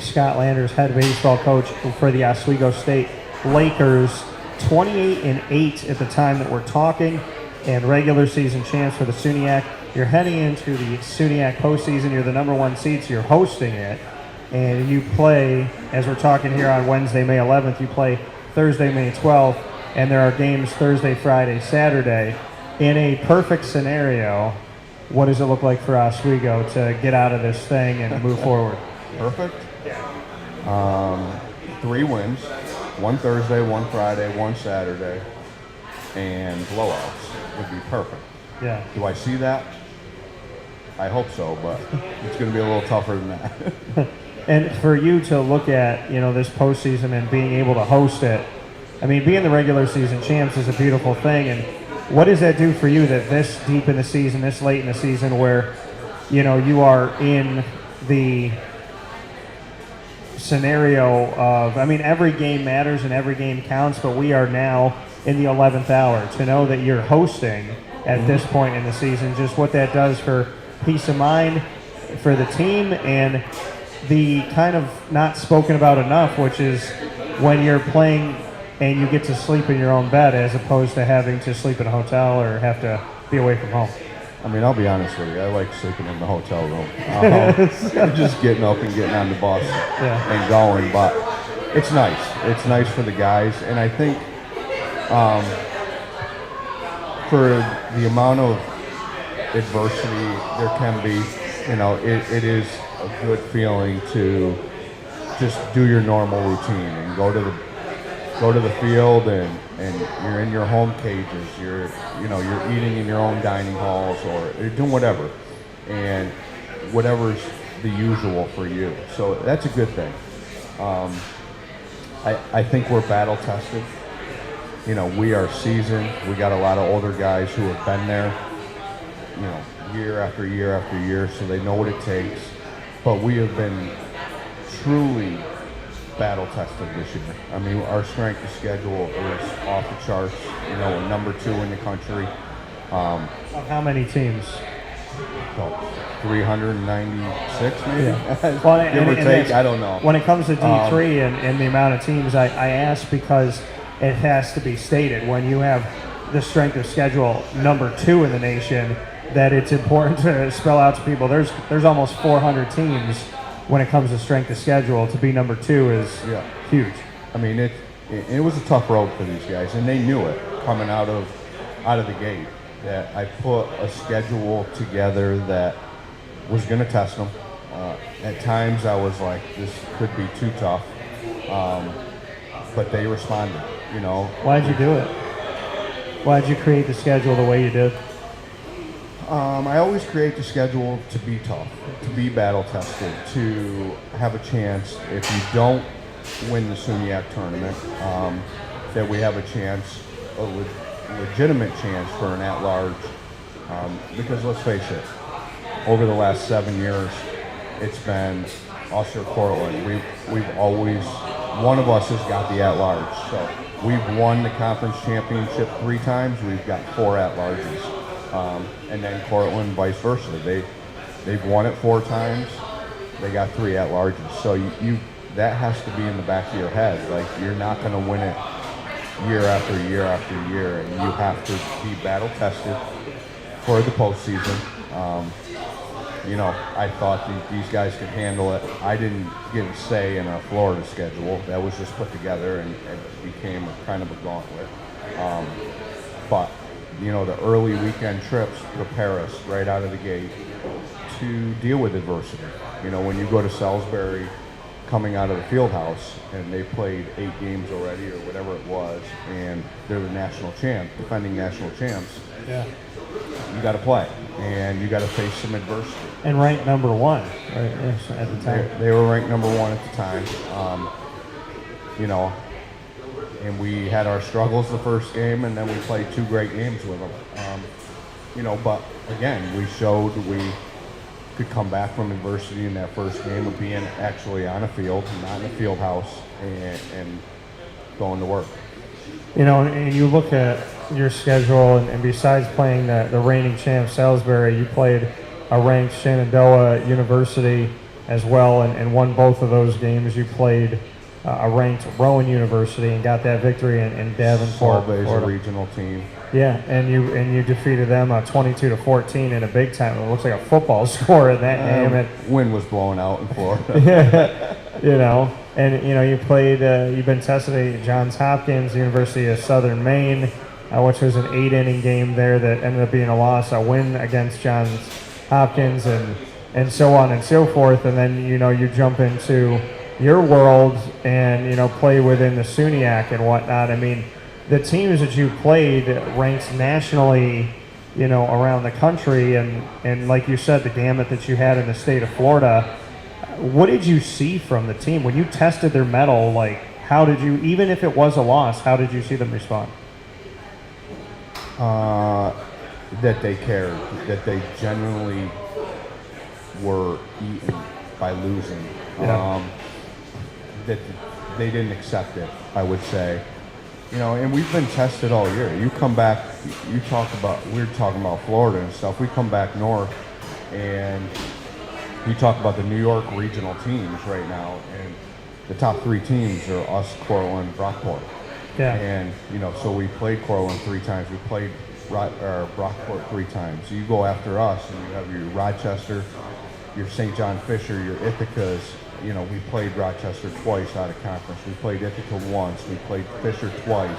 Scott Landers, head baseball coach for the Oswego State Lakers, 28-8 at the time that we're talking, and regular season champs for the SUNYAC. You're heading into the SUNYAC postseason. You're the number 1 seed, so you're hosting it, and you play, as we're talking here on Wednesday, May 11th, you play Thursday, May 12th, and there are games Thursday, Friday, Saturday. In a perfect scenario, what does it look like for Oswego to get out of this thing and move forward? Perfect? Yeah. 3 wins, 1 Thursday, 1 Friday, 1 Saturday, and blowouts would be perfect. Yeah. Do I see that? I hope so, but it's going to be a little tougher than that. And for you to look at, this postseason and being able to host it, being the regular season champs is a beautiful thing. And what does that do for you that this deep in the season, this late in the season, where, you are in the scenario of, every game matters and every game counts, but we are now in the 11th hour. To know that you're hosting at this point in the season, just what that does for peace of mind for the team, and the kind of not spoken about enough, which is when you're playing and you get to sleep in your own bed as opposed to having to sleep in a hotel or have to be away from home. I'll be honest with you. I like sleeping in the hotel room. Just getting up and getting on the bus and going. But it's nice. It's nice for the guys. And I think for the amount of adversity there can be, it is a good feeling to just do your normal routine and go to the field and you're in your home cages, you're eating in your own dining halls, or you're doing whatever, and whatever's the usual for you. So that's a good thing. I think we're battle tested. We are seasoned. We got a lot of older guys who have been there, year after year after year, so they know what it takes. But we have been truly battle tested this year. I mean, our strength of schedule is off the charts. You know, we're number 2 in the country. Of how many teams? 396 maybe? Yeah. Well, Give or take, I don't know. When it comes to D3 and the amount of teams, I ask because it has to be stated when you have the strength of schedule number 2 in the nation that it's important to spell out to people there's almost 400 teams when it comes to strength of schedule. To be number 2 is huge. I mean, it was a tough road for these guys, and they knew it coming out of the gate, that I put a schedule together that was going to test them. At times I was like, this could be too tough, but they responded, you know. Why'd you do it? Why'd you create the schedule the way you did? I always create the schedule to be tough, to be battle tested, to have a chance, if you don't win the SUNYAC tournament, that we have a chance, a legitimate chance for an at-large, because let's face it, over the last 7 years, it's been us or Cortland. We've always, one of us has got the at-large. So we've won the conference championship 3 times. We've got 4 at-larges. And then Cortland, vice versa. They've won it 4 times. They got 3 at-larges. So you that has to be in the back of your head. Like, you're not going to win it year after year after year, and you have to be battle tested for the postseason. You know, I thought these guys could handle it. I didn't get a say in a Florida schedule. That was just put together, and it became kind of a gauntlet. But, you know, the early weekend trips prepare us right out of the gate to deal with adversity. You know, when you go to Salisbury coming out of the field house and they played 8 games already or whatever it was, and they're the national champ, defending national champs, you got to play, and you got to face some adversity. And ranked number 1 at the time. They were ranked number 1 at the time. You know, and we had our struggles the first game, and then we played 2 great games with them. You know, but again, we showed we could come back from adversity in that first game of being actually on a field, not in a field house, and going to work. You know, and you look at your schedule, and besides playing the reigning champ Salisbury, you played a ranked Shenandoah University as well, and won both of those games. You played a ranked Rowan University and got that victory in Davenport. Solvay's a regional team. Yeah, and you defeated them 22-14 in a big time. It looks like a football score in that game. Wind was blowing out in Florida. You know, and you know you played. You've been tested at Johns Hopkins, University of Southern Maine, which was an 8-inning game there that ended up being a loss. A win against Johns Hopkins, and so on and so forth. And then you know you jump into your world and you know play within the SUNYAC and whatnot. I mean, the teams that you played ranked nationally, you know, around the country, and like you said, the gamut that you had in the state of Florida. What did you see from the team when you tested their mettle? Like, how did you, even if it was a loss, how did you see them respond? That they cared, that they genuinely were eaten by losing. Yeah. That they didn't accept it, I would say. You know, and we've been tested all year. You come back, we're talking about Florida and stuff. We come back north, and you talk about the New York regional teams right now, and the top 3 teams are us, Cortland, Brockport. Yeah. And, you know, so we played Cortland 3 times. We played Brockport 3 times. So you go after us, and you have your Rochester, your St. John Fisher, your Ithaca's. You know, we played Rochester twice out of conference. We played Ithaca once. We played Fisher twice.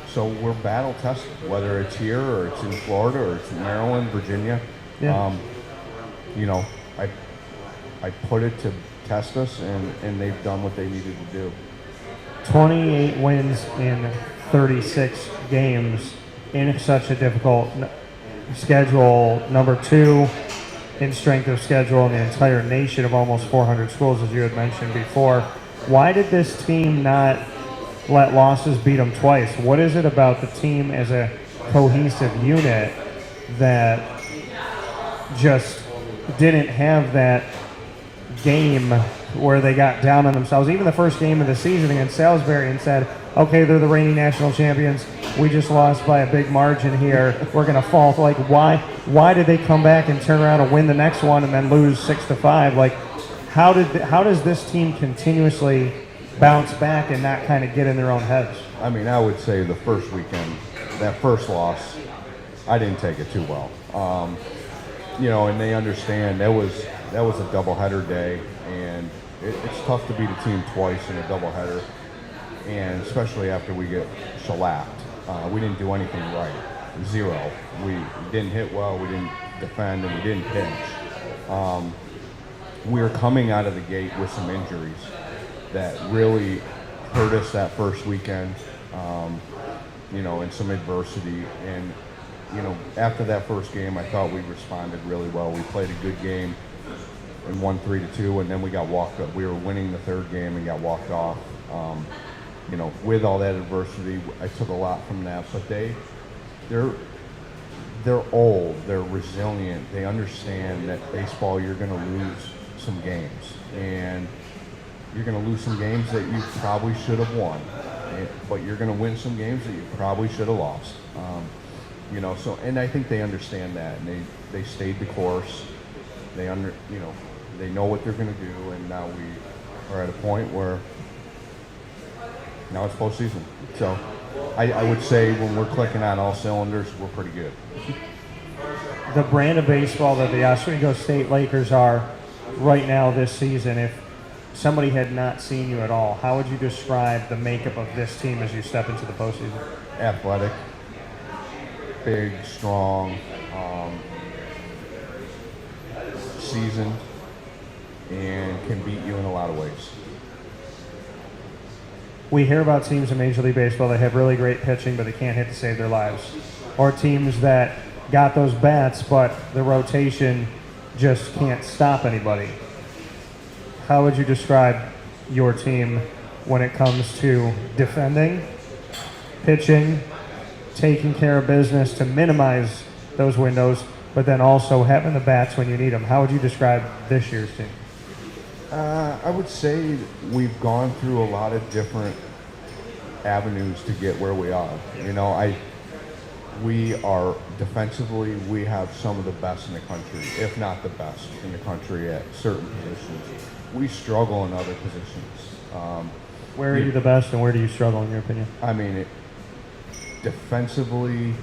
So we're battle tested, whether it's here or it's in Florida or it's in Maryland, Virginia. Yeah. You know, I put it to test us, and they've done what they needed to do. 28 wins in 36 games in such a difficult schedule. Number 2 in strength of schedule in the entire nation of almost 400 schools, as you had mentioned before. Why did this team not let losses beat them twice? What is it about the team as a cohesive unit that just didn't have that game where they got down on themselves. Even the first game of the season against Salisbury and said, okay, they're the reigning national champions. We just lost by a big margin here. We're going to fall. Like, why did they come back and turn around and win the next one and then lose 6-5? Like, how does this team continuously bounce back and not kind of get in their own heads? I mean, I would say the first weekend, that first loss, I didn't take it too well. And they understand that was a doubleheader day, and it's tough to beat a team twice in a doubleheader, and especially after we get shellacked. We didn't do anything right. 0. We didn't hit well, we didn't defend, and we didn't pinch. We were coming out of the gate with some injuries that really hurt us that first weekend, and some adversity. And, after that first game, I thought we responded really well. We played a good game and won 3-2, and then we got walked up. We were winning the third game and got walked off. With all that adversity, I took a lot from that. But they're old, they're resilient. They understand that baseball, you're going to lose some games, and you're going to lose some games that you probably should have won, but you're going to win some games that you probably should have lost. And I think they understand that, and they stayed the course. They know what they're going to do, and now we are at a point where now it's postseason. So I would say when we're clicking on all cylinders, we're pretty good. The brand of baseball that the Oswego State Lakers are right now this season, if somebody had not seen you at all, how would you describe the makeup of this team as you step into the postseason? Athletic, big, strong, seasoned, and can beat you in a lot of ways. We hear about teams in Major League Baseball that have really great pitching, but they can't hit to save their lives. Or teams that got those bats, but the rotation just can't stop anybody. How would you describe your team when it comes to defending, pitching, taking care of business to minimize those windows, but then also having the bats when you need them? How would you describe this year's team? I would say we've gone through a lot of different avenues to get where we are. We are defensively, we have some of the best in the country, if not the best in the country at certain positions. We struggle in other positions. Where are you the best, and where do you struggle, in your opinion? I mean, defensively,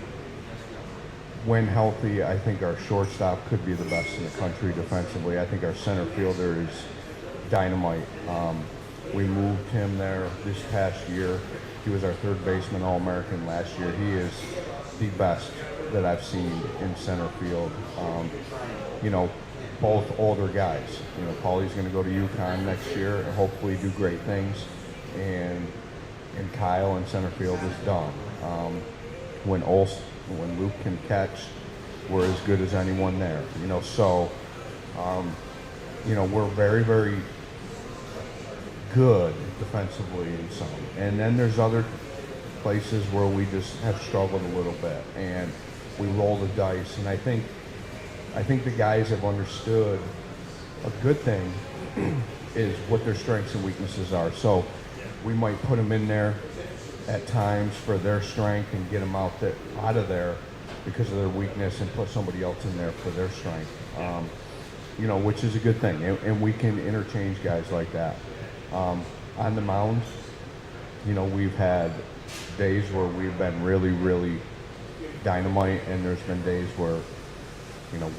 when healthy, I think our shortstop could be the best in the country defensively. I think our center fielder is dynamite. We moved him there this past year. He was our third baseman All-American last year. He is the best that I've seen in center field. Both older guys. Paulie's going to go to UConn next year and hopefully do great things. And Kyle in center field is done. When Luke can catch, we're as good as anyone there. We're very, very good defensively in some. And then there's other places where we just have struggled a little bit, and we roll the dice. And I think the guys have understood a good thing is what their strengths and weaknesses are. So we might put them in there at times for their strength and get them out of there because of their weakness, and put somebody else in there for their strength. Which is a good thing, and we can interchange guys like that. On the mound, we've had days where we've been really, really dynamite, and there's been days where,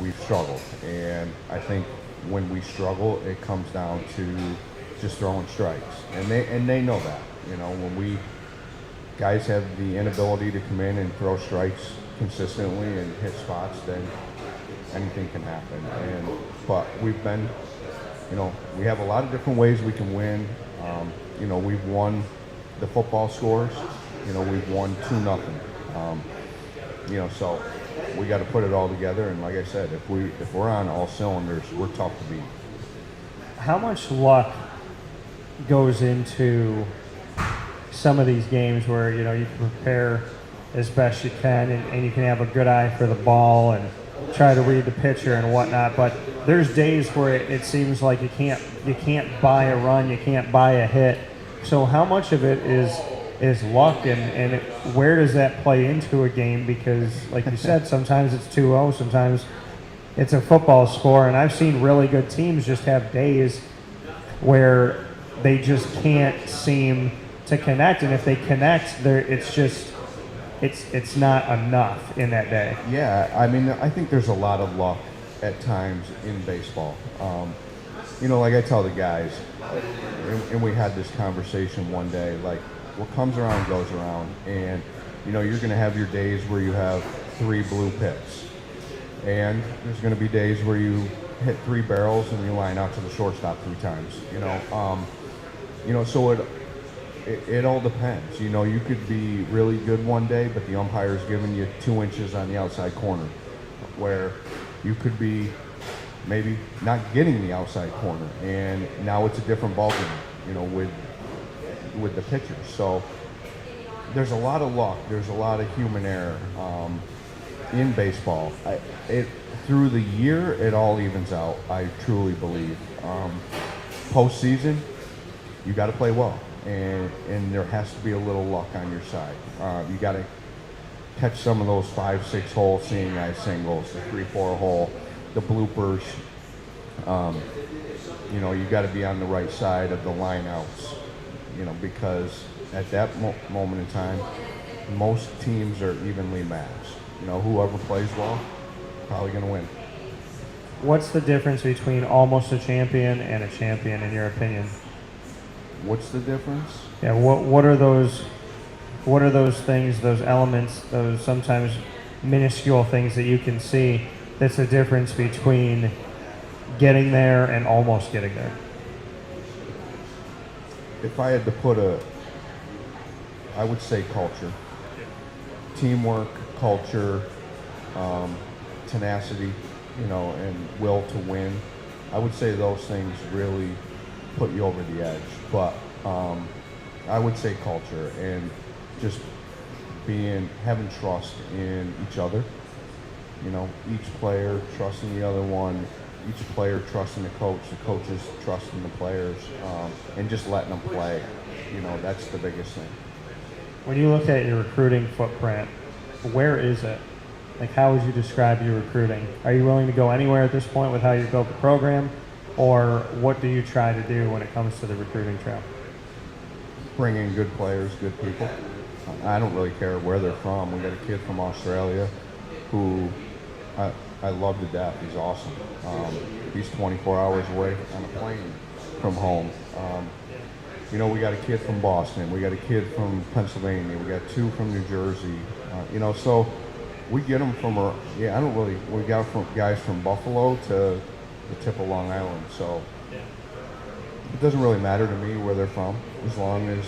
we've struggled. And I think when we struggle, it comes down to just throwing strikes, and they know that. When guys have the inability to come in and throw strikes consistently and hit spots, then anything can happen. But we've been, we have a lot of different ways we can win. We've won the football scores. We've won 2-0. So we got to put it all together. And like I said, if we're on all cylinders, we're tough to beat. How much luck goes into some of these games where you can prepare as best you can, and you can have a good eye for the ball and try to read the pitcher and whatnot, but there's days where it seems like you can't you can't buy a run, you can't buy a hit. So how much of it is luck, and where does that play into a game? Because, like you said, sometimes it's 2-0, sometimes it's a football score, and I've seen really good teams just have days where they just can't seem to connect, and if they connect, it's not enough in that day. Yeah, I mean, I think there's a lot of luck at times in baseball. Like I tell the guys, and we had this conversation one day, like, what comes around goes around, and you're going to have your days where you have 3 blue pits, and there's going to be days where you hit 3 barrels and you line out to the shortstop 3 times. So it all depends. You could be really good one day, but the umpire's giving you 2 inches on the outside corner, where you could be maybe not getting the outside corner, and now it's a different ballgame, with the pitchers. So there's a lot of luck. There's a lot of human error in baseball. Through the year, it all evens out, I truly believe. Postseason, you got to play well, and there has to be a little luck on your side. You got to catch some of those 5-6 hole seeing eye singles, the 3-4 hole, the bloopers. You got to be on the right side of the lineouts, because at that moment in time, most teams are evenly matched. Whoever plays well, probably going to win. What's the difference between almost a champion and a champion, in your opinion? What's the difference? Yeah, what are those things, those elements, those sometimes minuscule things that you can see that's the difference between getting there and almost getting there? If I had to put I would say culture. Teamwork, culture, tenacity, and will to win. I would say those things really put you over the edge. But I would say culture and just having trust in each other. Each player trusting the other one, each player trusting the coaches trusting the players, and just letting them play. That's the biggest thing. When you look at your recruiting footprint, where is it? Like, how would you describe your recruiting? Are you willing to go anywhere at this point with how you built the program, or what do you try to do when it comes to the recruiting trail? Bring in good players, good people. I don't really care where they're from. We got a kid from Australia who I love to death. He's awesome. He's 24 hours away on a plane from home. We got a kid from Boston. We got a kid from Pennsylvania. We got 2 from New Jersey. So we get them from we got guys from Buffalo to the tip of Long Island. So it doesn't really matter to me where they're from, as long as,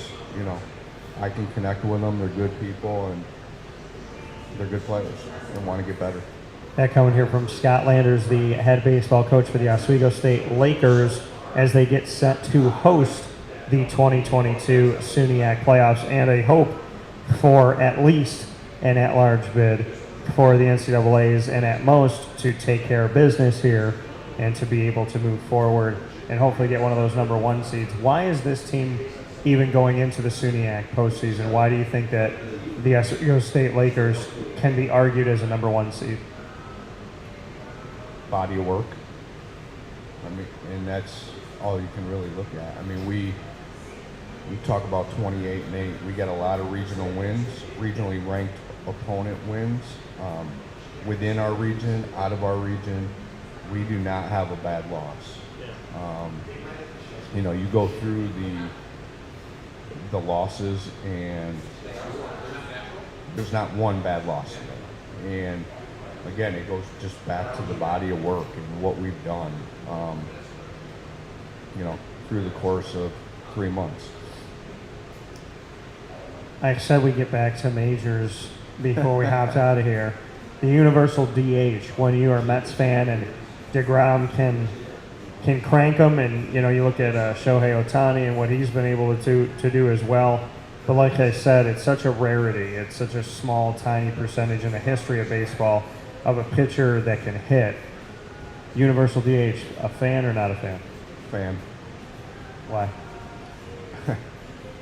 I can connect with them. They're good people, and they're good players and want to get better. That coming here from Scott Landers, the head baseball coach for the Oswego State Lakers, as they get set to host the 2022 SUNYAC playoffs, and a hope for at least an at-large bid for the NCAAs, and at most to take care of business here and to be able to move forward and hopefully get one of those number 1 seeds. Why is this team even going into the SUNYAC postseason? Why do you think that the Oswego State Lakers can be argued as a number 1 seed? Body of work. And that's all you can really look at. We talk about 28-8. We get a lot of regional wins, regionally ranked opponent wins. Within our region, out of our region, we do not have a bad loss. You go through the losses, and there's not one bad loss. And again, it goes just back to the body of work and what we've done, through the course of 3 months. I said we get back to majors before we hopped out of here. The universal DH, when you're a Mets fan and DeGrom can crank them, and you look at Shohei Ohtani and what he's been able to do as well. But like I said, it's such a rarity. It's such a small, tiny percentage in the history of baseball of a pitcher that can hit. Universal DH, a fan or not a fan? Fan. Why?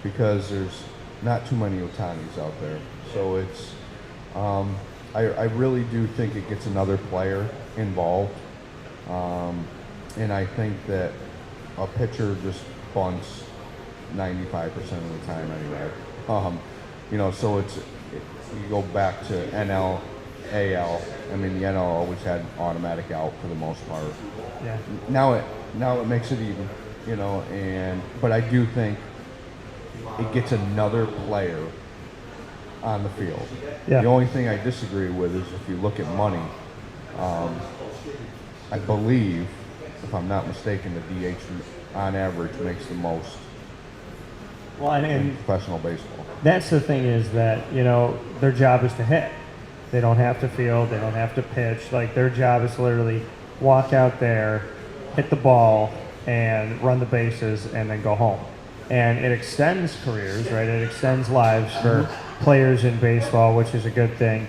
Because there's not too many Otanis out there. So it's, I really do think it gets another player involved. And I think that a pitcher just bunts 95% of the time anyway. You know, so you go back to NL, AL. I mean, the NL always had automatic out for the most part. Yeah. Now it makes it even, you know, but I do think it gets another player on the field. Yeah. The only thing I disagree with is if you look at money, I believe, if I'm not mistaken, the DH on average makes the most Well, in and professional baseball. that's the thing is that, you know, their job is to hit. They don't have to field. They don't have to pitch. Like, their job is to literally walk out there, hit the ball, and run the bases, and then go home. And it extends careers, right? It extends lives for players in baseball, which is a good thing.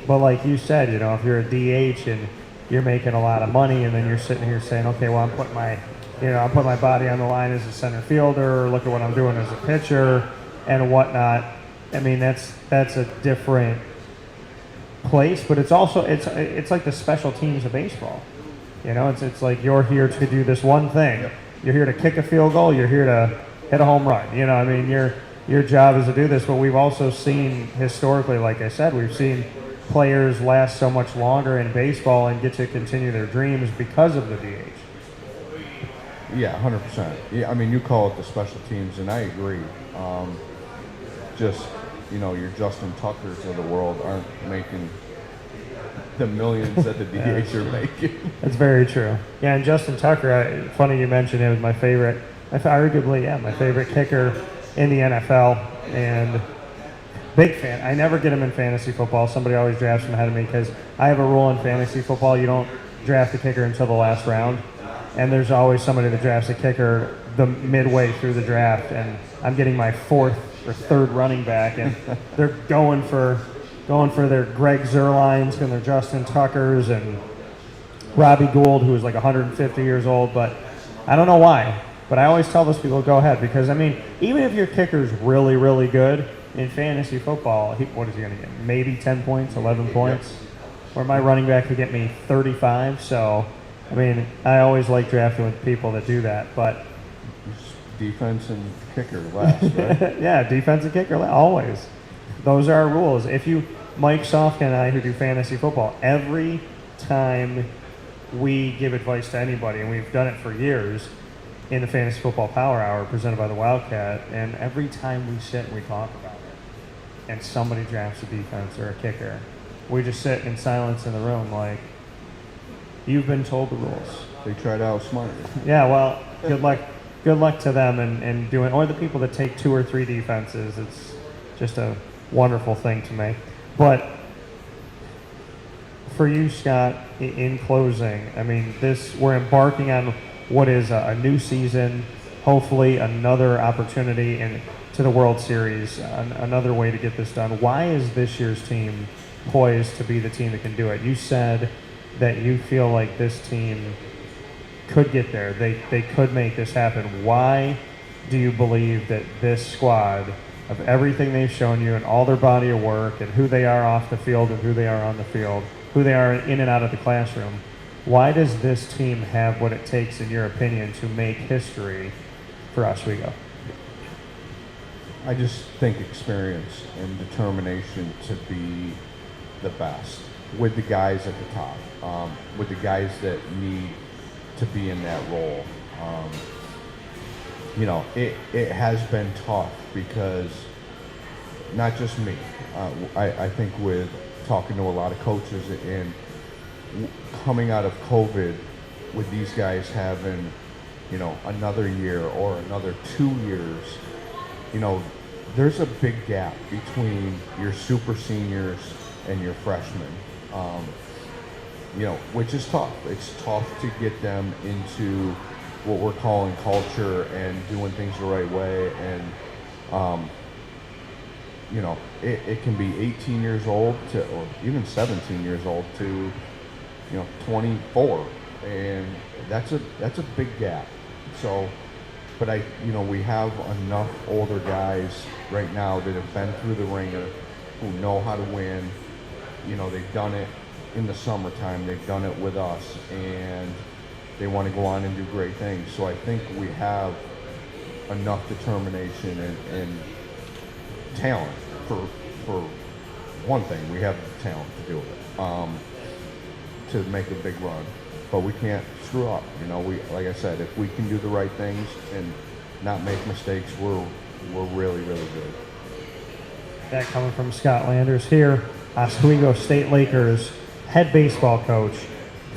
But like you said, you know, if you're a DH and you're making a lot of money, and then you're sitting here saying, okay, well, I'm putting my body on the line as a center fielder, or look at what I'm doing as a pitcher and whatnot. I mean, that's a different place, but it's also it's like the special teams of baseball. You know, it's like you're here to do this one thing. You're here to kick a field goal. You're here to hit a home run. You know, I mean, your job is to do this. But we've also seen historically, like I said, we've seen players last so much longer in baseball and get to continue their dreams because of the DH. Yeah, 100%. Yeah, I mean, you call it the special teams, and I agree. Just, you know, your Justin Tuckers of the world aren't making the millions that the DH are making. That's very true. Yeah, and Justin Tucker, funny you mentioned him, was my favorite, arguably, yeah, my favorite kicker in the NFL, and big fan. I never get him in fantasy football. Somebody always drafts him ahead of me because I have a rule in fantasy football. You don't draft a kicker until the last round. And there's always somebody that drafts a kicker the midway through the draft, and I'm getting my fourth or third running back, and they're going for their Greg Zerlines and their Justin Tuckers and Robbie Gould, who is like 150 years old, but I don't know why. But I always tell those people, go ahead, because I mean, even if your kicker's really, really good in fantasy football, what is he going to get? Maybe 10 points, 11 points, where my running back could get me 35. So, I mean, I always like drafting with people that do that, but defense and kicker last, right? yeah, defense and kicker always. Those are our rules. If you, Mike Sofka and I, who do fantasy football, every time we give advice to anybody, and we've done it for years in the Fantasy Football Power Hour presented by the Wildcat, and every time we sit and we talk about it, and somebody drafts a defense or a kicker, we just sit in silence in the room like, you've been told the rules. They try to outsmart you. Yeah, well, good luck. Good luck to them and doing, or the people that take 2 or 3 defenses. It's just a wonderful thing to me. But for you, Scott, in closing, I mean, we're embarking on what is a new season, hopefully another opportunity to the World Series, another way to get this done. Why is this year's team poised to be the team that can do it? You said that you feel like this team could get there. They could make this happen. Why do you believe that this squad, of everything they've shown you and all their body of work and who they are off the field and who they are on the field, who they are in and out of the classroom, why does this team have what it takes, in your opinion, to make history for Oswego? I just think experience and determination to be the best with the guys at the top, with the guys that need to be in that role. You know, it has been tough because not just me. I think with talking to a lot of coaches and coming out of COVID, with these guys having, you know, another year or another 2 years, you know, there's a big gap between your super seniors and your freshmen. You know, which is tough. It's tough to get them into what we're calling culture and doing things the right way. And, you know, it can be 18 years old or even 17 years old to, you know, 24. And that's a big gap. So but we have enough older guys right now that have been through the ringer, who know how to win. They've done it in the summertime. They've done it with us, and they want to go on and do great things. So I think we have enough determination and talent for one thing. We have the talent to do it, to make a big run, but we can't screw up. Like I said, if we can do the right things and not make mistakes, we're really, really good. That coming from Scott Landers here, Oswego State Lakers head baseball coach,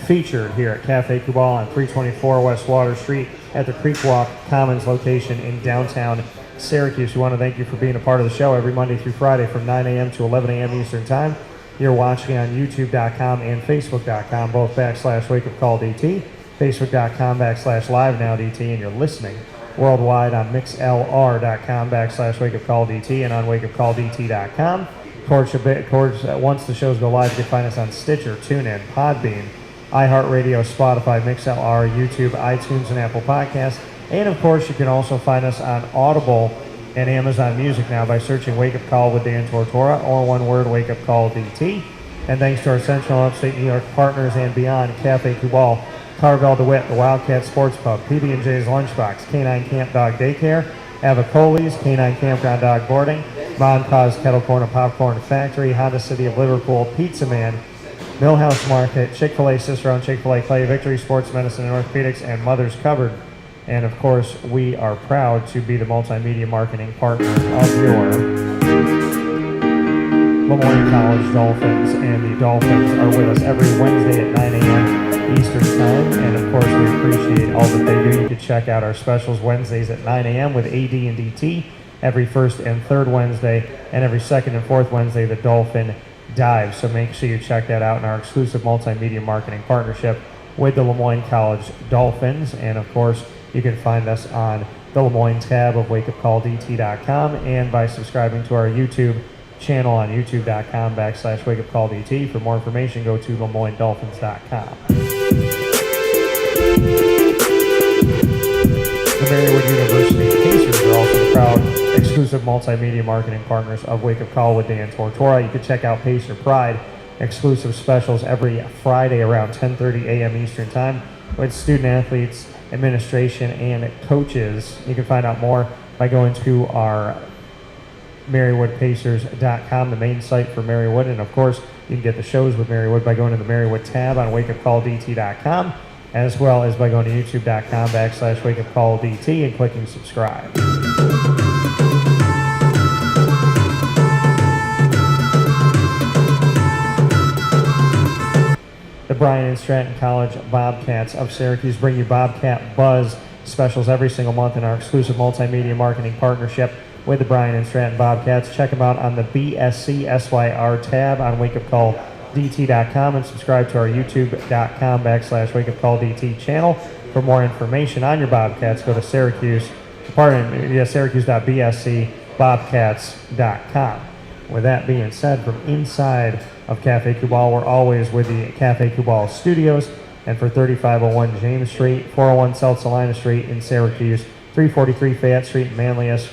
featured here at Cafe Kubal on 324 West Water Street at the Creek Walk Commons location in downtown Syracuse. We want to thank you for being a part of the show every Monday through Friday from 9 a.m. to 11 a.m. Eastern Time. You're watching on YouTube.com and Facebook.com, both /WakeUpCallDT, Facebook.com /LiveNowDT, and you're listening worldwide on MixLR.com /WakeUpCallDT and on WakeUpCallDT.com. Of course, once the shows go live, you can find us on Stitcher, TuneIn, Podbean, iHeartRadio, Spotify, MixLR, YouTube, iTunes, and Apple Podcasts. And of course, you can also find us on Audible and Amazon Music now by searching Wake Up Call with Dan Tortora, or one word, Wake Up Call DT. And thanks to our Central and Upstate New York partners and beyond, Cafe Kubal, Carvel DeWitt, the Wildcat Sports Pub, PB&J's Lunchbox, Canine Camp Dog Daycare, Avicoli's, Canine Campground Dog Boarding, Mon Pa's Kettle Corn and Popcorn Factory, Honda City of Liverpool, Pizza Man, Millhouse Market, Chick-fil-A Cicero and Chick-fil-A Clay, Victory Sports Medicine and Orthopedics, and Mother's Cupboard. And of course, we are proud to be the multimedia marketing partner of your Moyne College Dolphins, and the Dolphins are with us every Wednesday at 9 a.m. Eastern Time. And of course, we appreciate all that they do. You can check out our specials Wednesdays at 9 a.m. with AD and DT, every first and third Wednesday, and every second and fourth Wednesday, the Dolphin Dive. So make sure you check that out in our exclusive multimedia marketing partnership with the Moyne College Dolphins. And of course, you can find us on the Lemoyne tab of WakeUpCallDT.com and by subscribing to our YouTube channel on YouTube.com /WakeUpCallDT. For more information, go to LemoyneDolphins.com. The Marywood University Pacers are also the proud exclusive multimedia marketing partners of Wake Up Call with Dan Tortora. You can check out Pacer Pride exclusive specials every Friday around 10:30 a.m. Eastern Time with student athletes, administration, and coaches. You can find out more by going to our MarywoodPacers.com, the main site for Marywood. And of course, you can get the shows with Marywood by going to the Marywood tab on WakeUpCallDT.com, as well as by going to YouTube.com /WakeUpCallDT and clicking subscribe. The Bryan and Stratton College Bobcats of Syracuse bring you Bobcat Buzz specials every single month in our exclusive multimedia marketing partnership with the Bryan and Stratton Bobcats. Check them out on the BSC SYR tab on WakeUpCallDT.com and subscribe to our YouTube.com /WakeUpCallDT channel. For more information on your Bobcats, go to Syracuse.bscbobcats.com. With that being said, from inside of Cafe Kubal, we're always with the Cafe Kubal Studios, and for 3501 James Street, 401 South Salina Street in Syracuse, 343 Fayette Street in Manlius,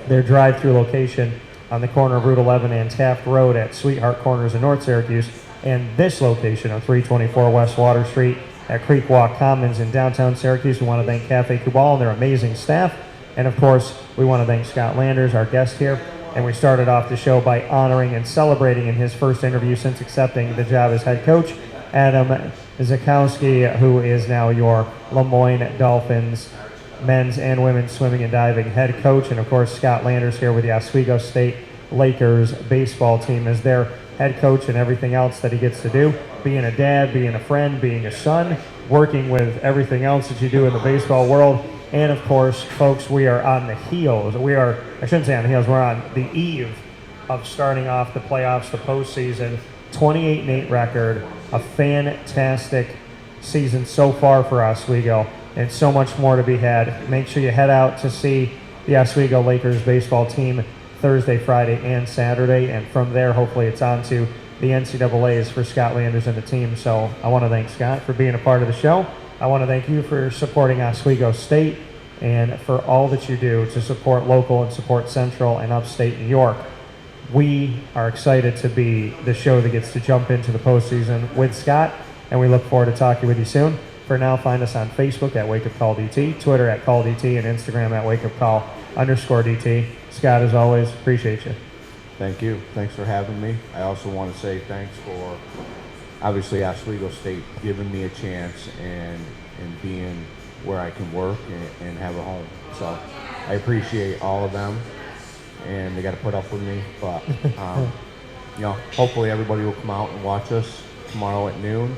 their drive-through location on the corner of Route 11 and Taft Road at Sweetheart Corners in North Syracuse, and this location of 324 West Water Street at Creek Walk Commons in downtown Syracuse. We want to thank Cafe Kubal and their amazing staff, and of course, we want to thank Scott Landers, our guest here. And we started off the show by honoring and celebrating in his first interview since accepting the job as head coach, Adam Zaczkowski, who is now your Moyne Dolphins men's and women's swimming and diving head coach. And of course, Scott Landers here with the Oswego State Lakers baseball team as their head coach, and everything else that he gets to do, being a dad, being a friend, being a son, working with everything else that you do in the baseball world. And of course, folks, we are on the heels. I shouldn't say on the heels, we're on the eve of starting off the playoffs, the postseason. 28-8 record, a fantastic season so far for Oswego, and so much more to be had. Make sure you head out to see the Oswego Lakers baseball team Thursday, Friday, and Saturday. And from there, hopefully it's on to the NCAAs for Scott Landers and the team. So I want to thank Scott for being a part of the show. I want to thank you for supporting Oswego State and for all that you do to support local and support Central and upstate New York. We are excited to be the show that gets to jump into the postseason with Scott, and we look forward to talking with you soon. For now, find us on Facebook at Wake Up Call DT, Twitter at Call DT, and Instagram at Wake Up Call _DT. Scott, as always, appreciate you. Thank you. Thanks for having me. I also want to say thanks for, obviously, Oswego State giving me a chance and being where I can work and have a home. So I appreciate all of them, and they got to put up with me. But, hopefully everybody will come out and watch us tomorrow at noon.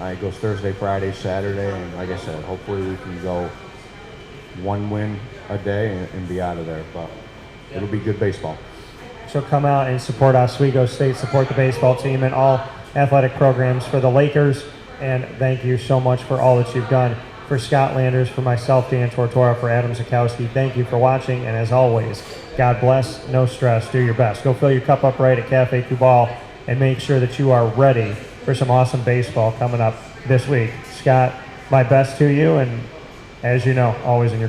It goes Thursday, Friday, Saturday, and like I said, hopefully we can go one win a day and be out of there. But it'll be good baseball. So come out and support Oswego State, support the baseball team and all athletic programs for the Lakers, and thank you so much for all that you've done. For Scott Landers, for myself, Dan Tortora, for Adam Zaczkowski, thank you for watching, and as always, God bless, no stress, do your best. Go fill your cup up right at Cafe Kubal and make sure that you are ready for some awesome baseball coming up this week. Scott, my best to you, and as you know, always in your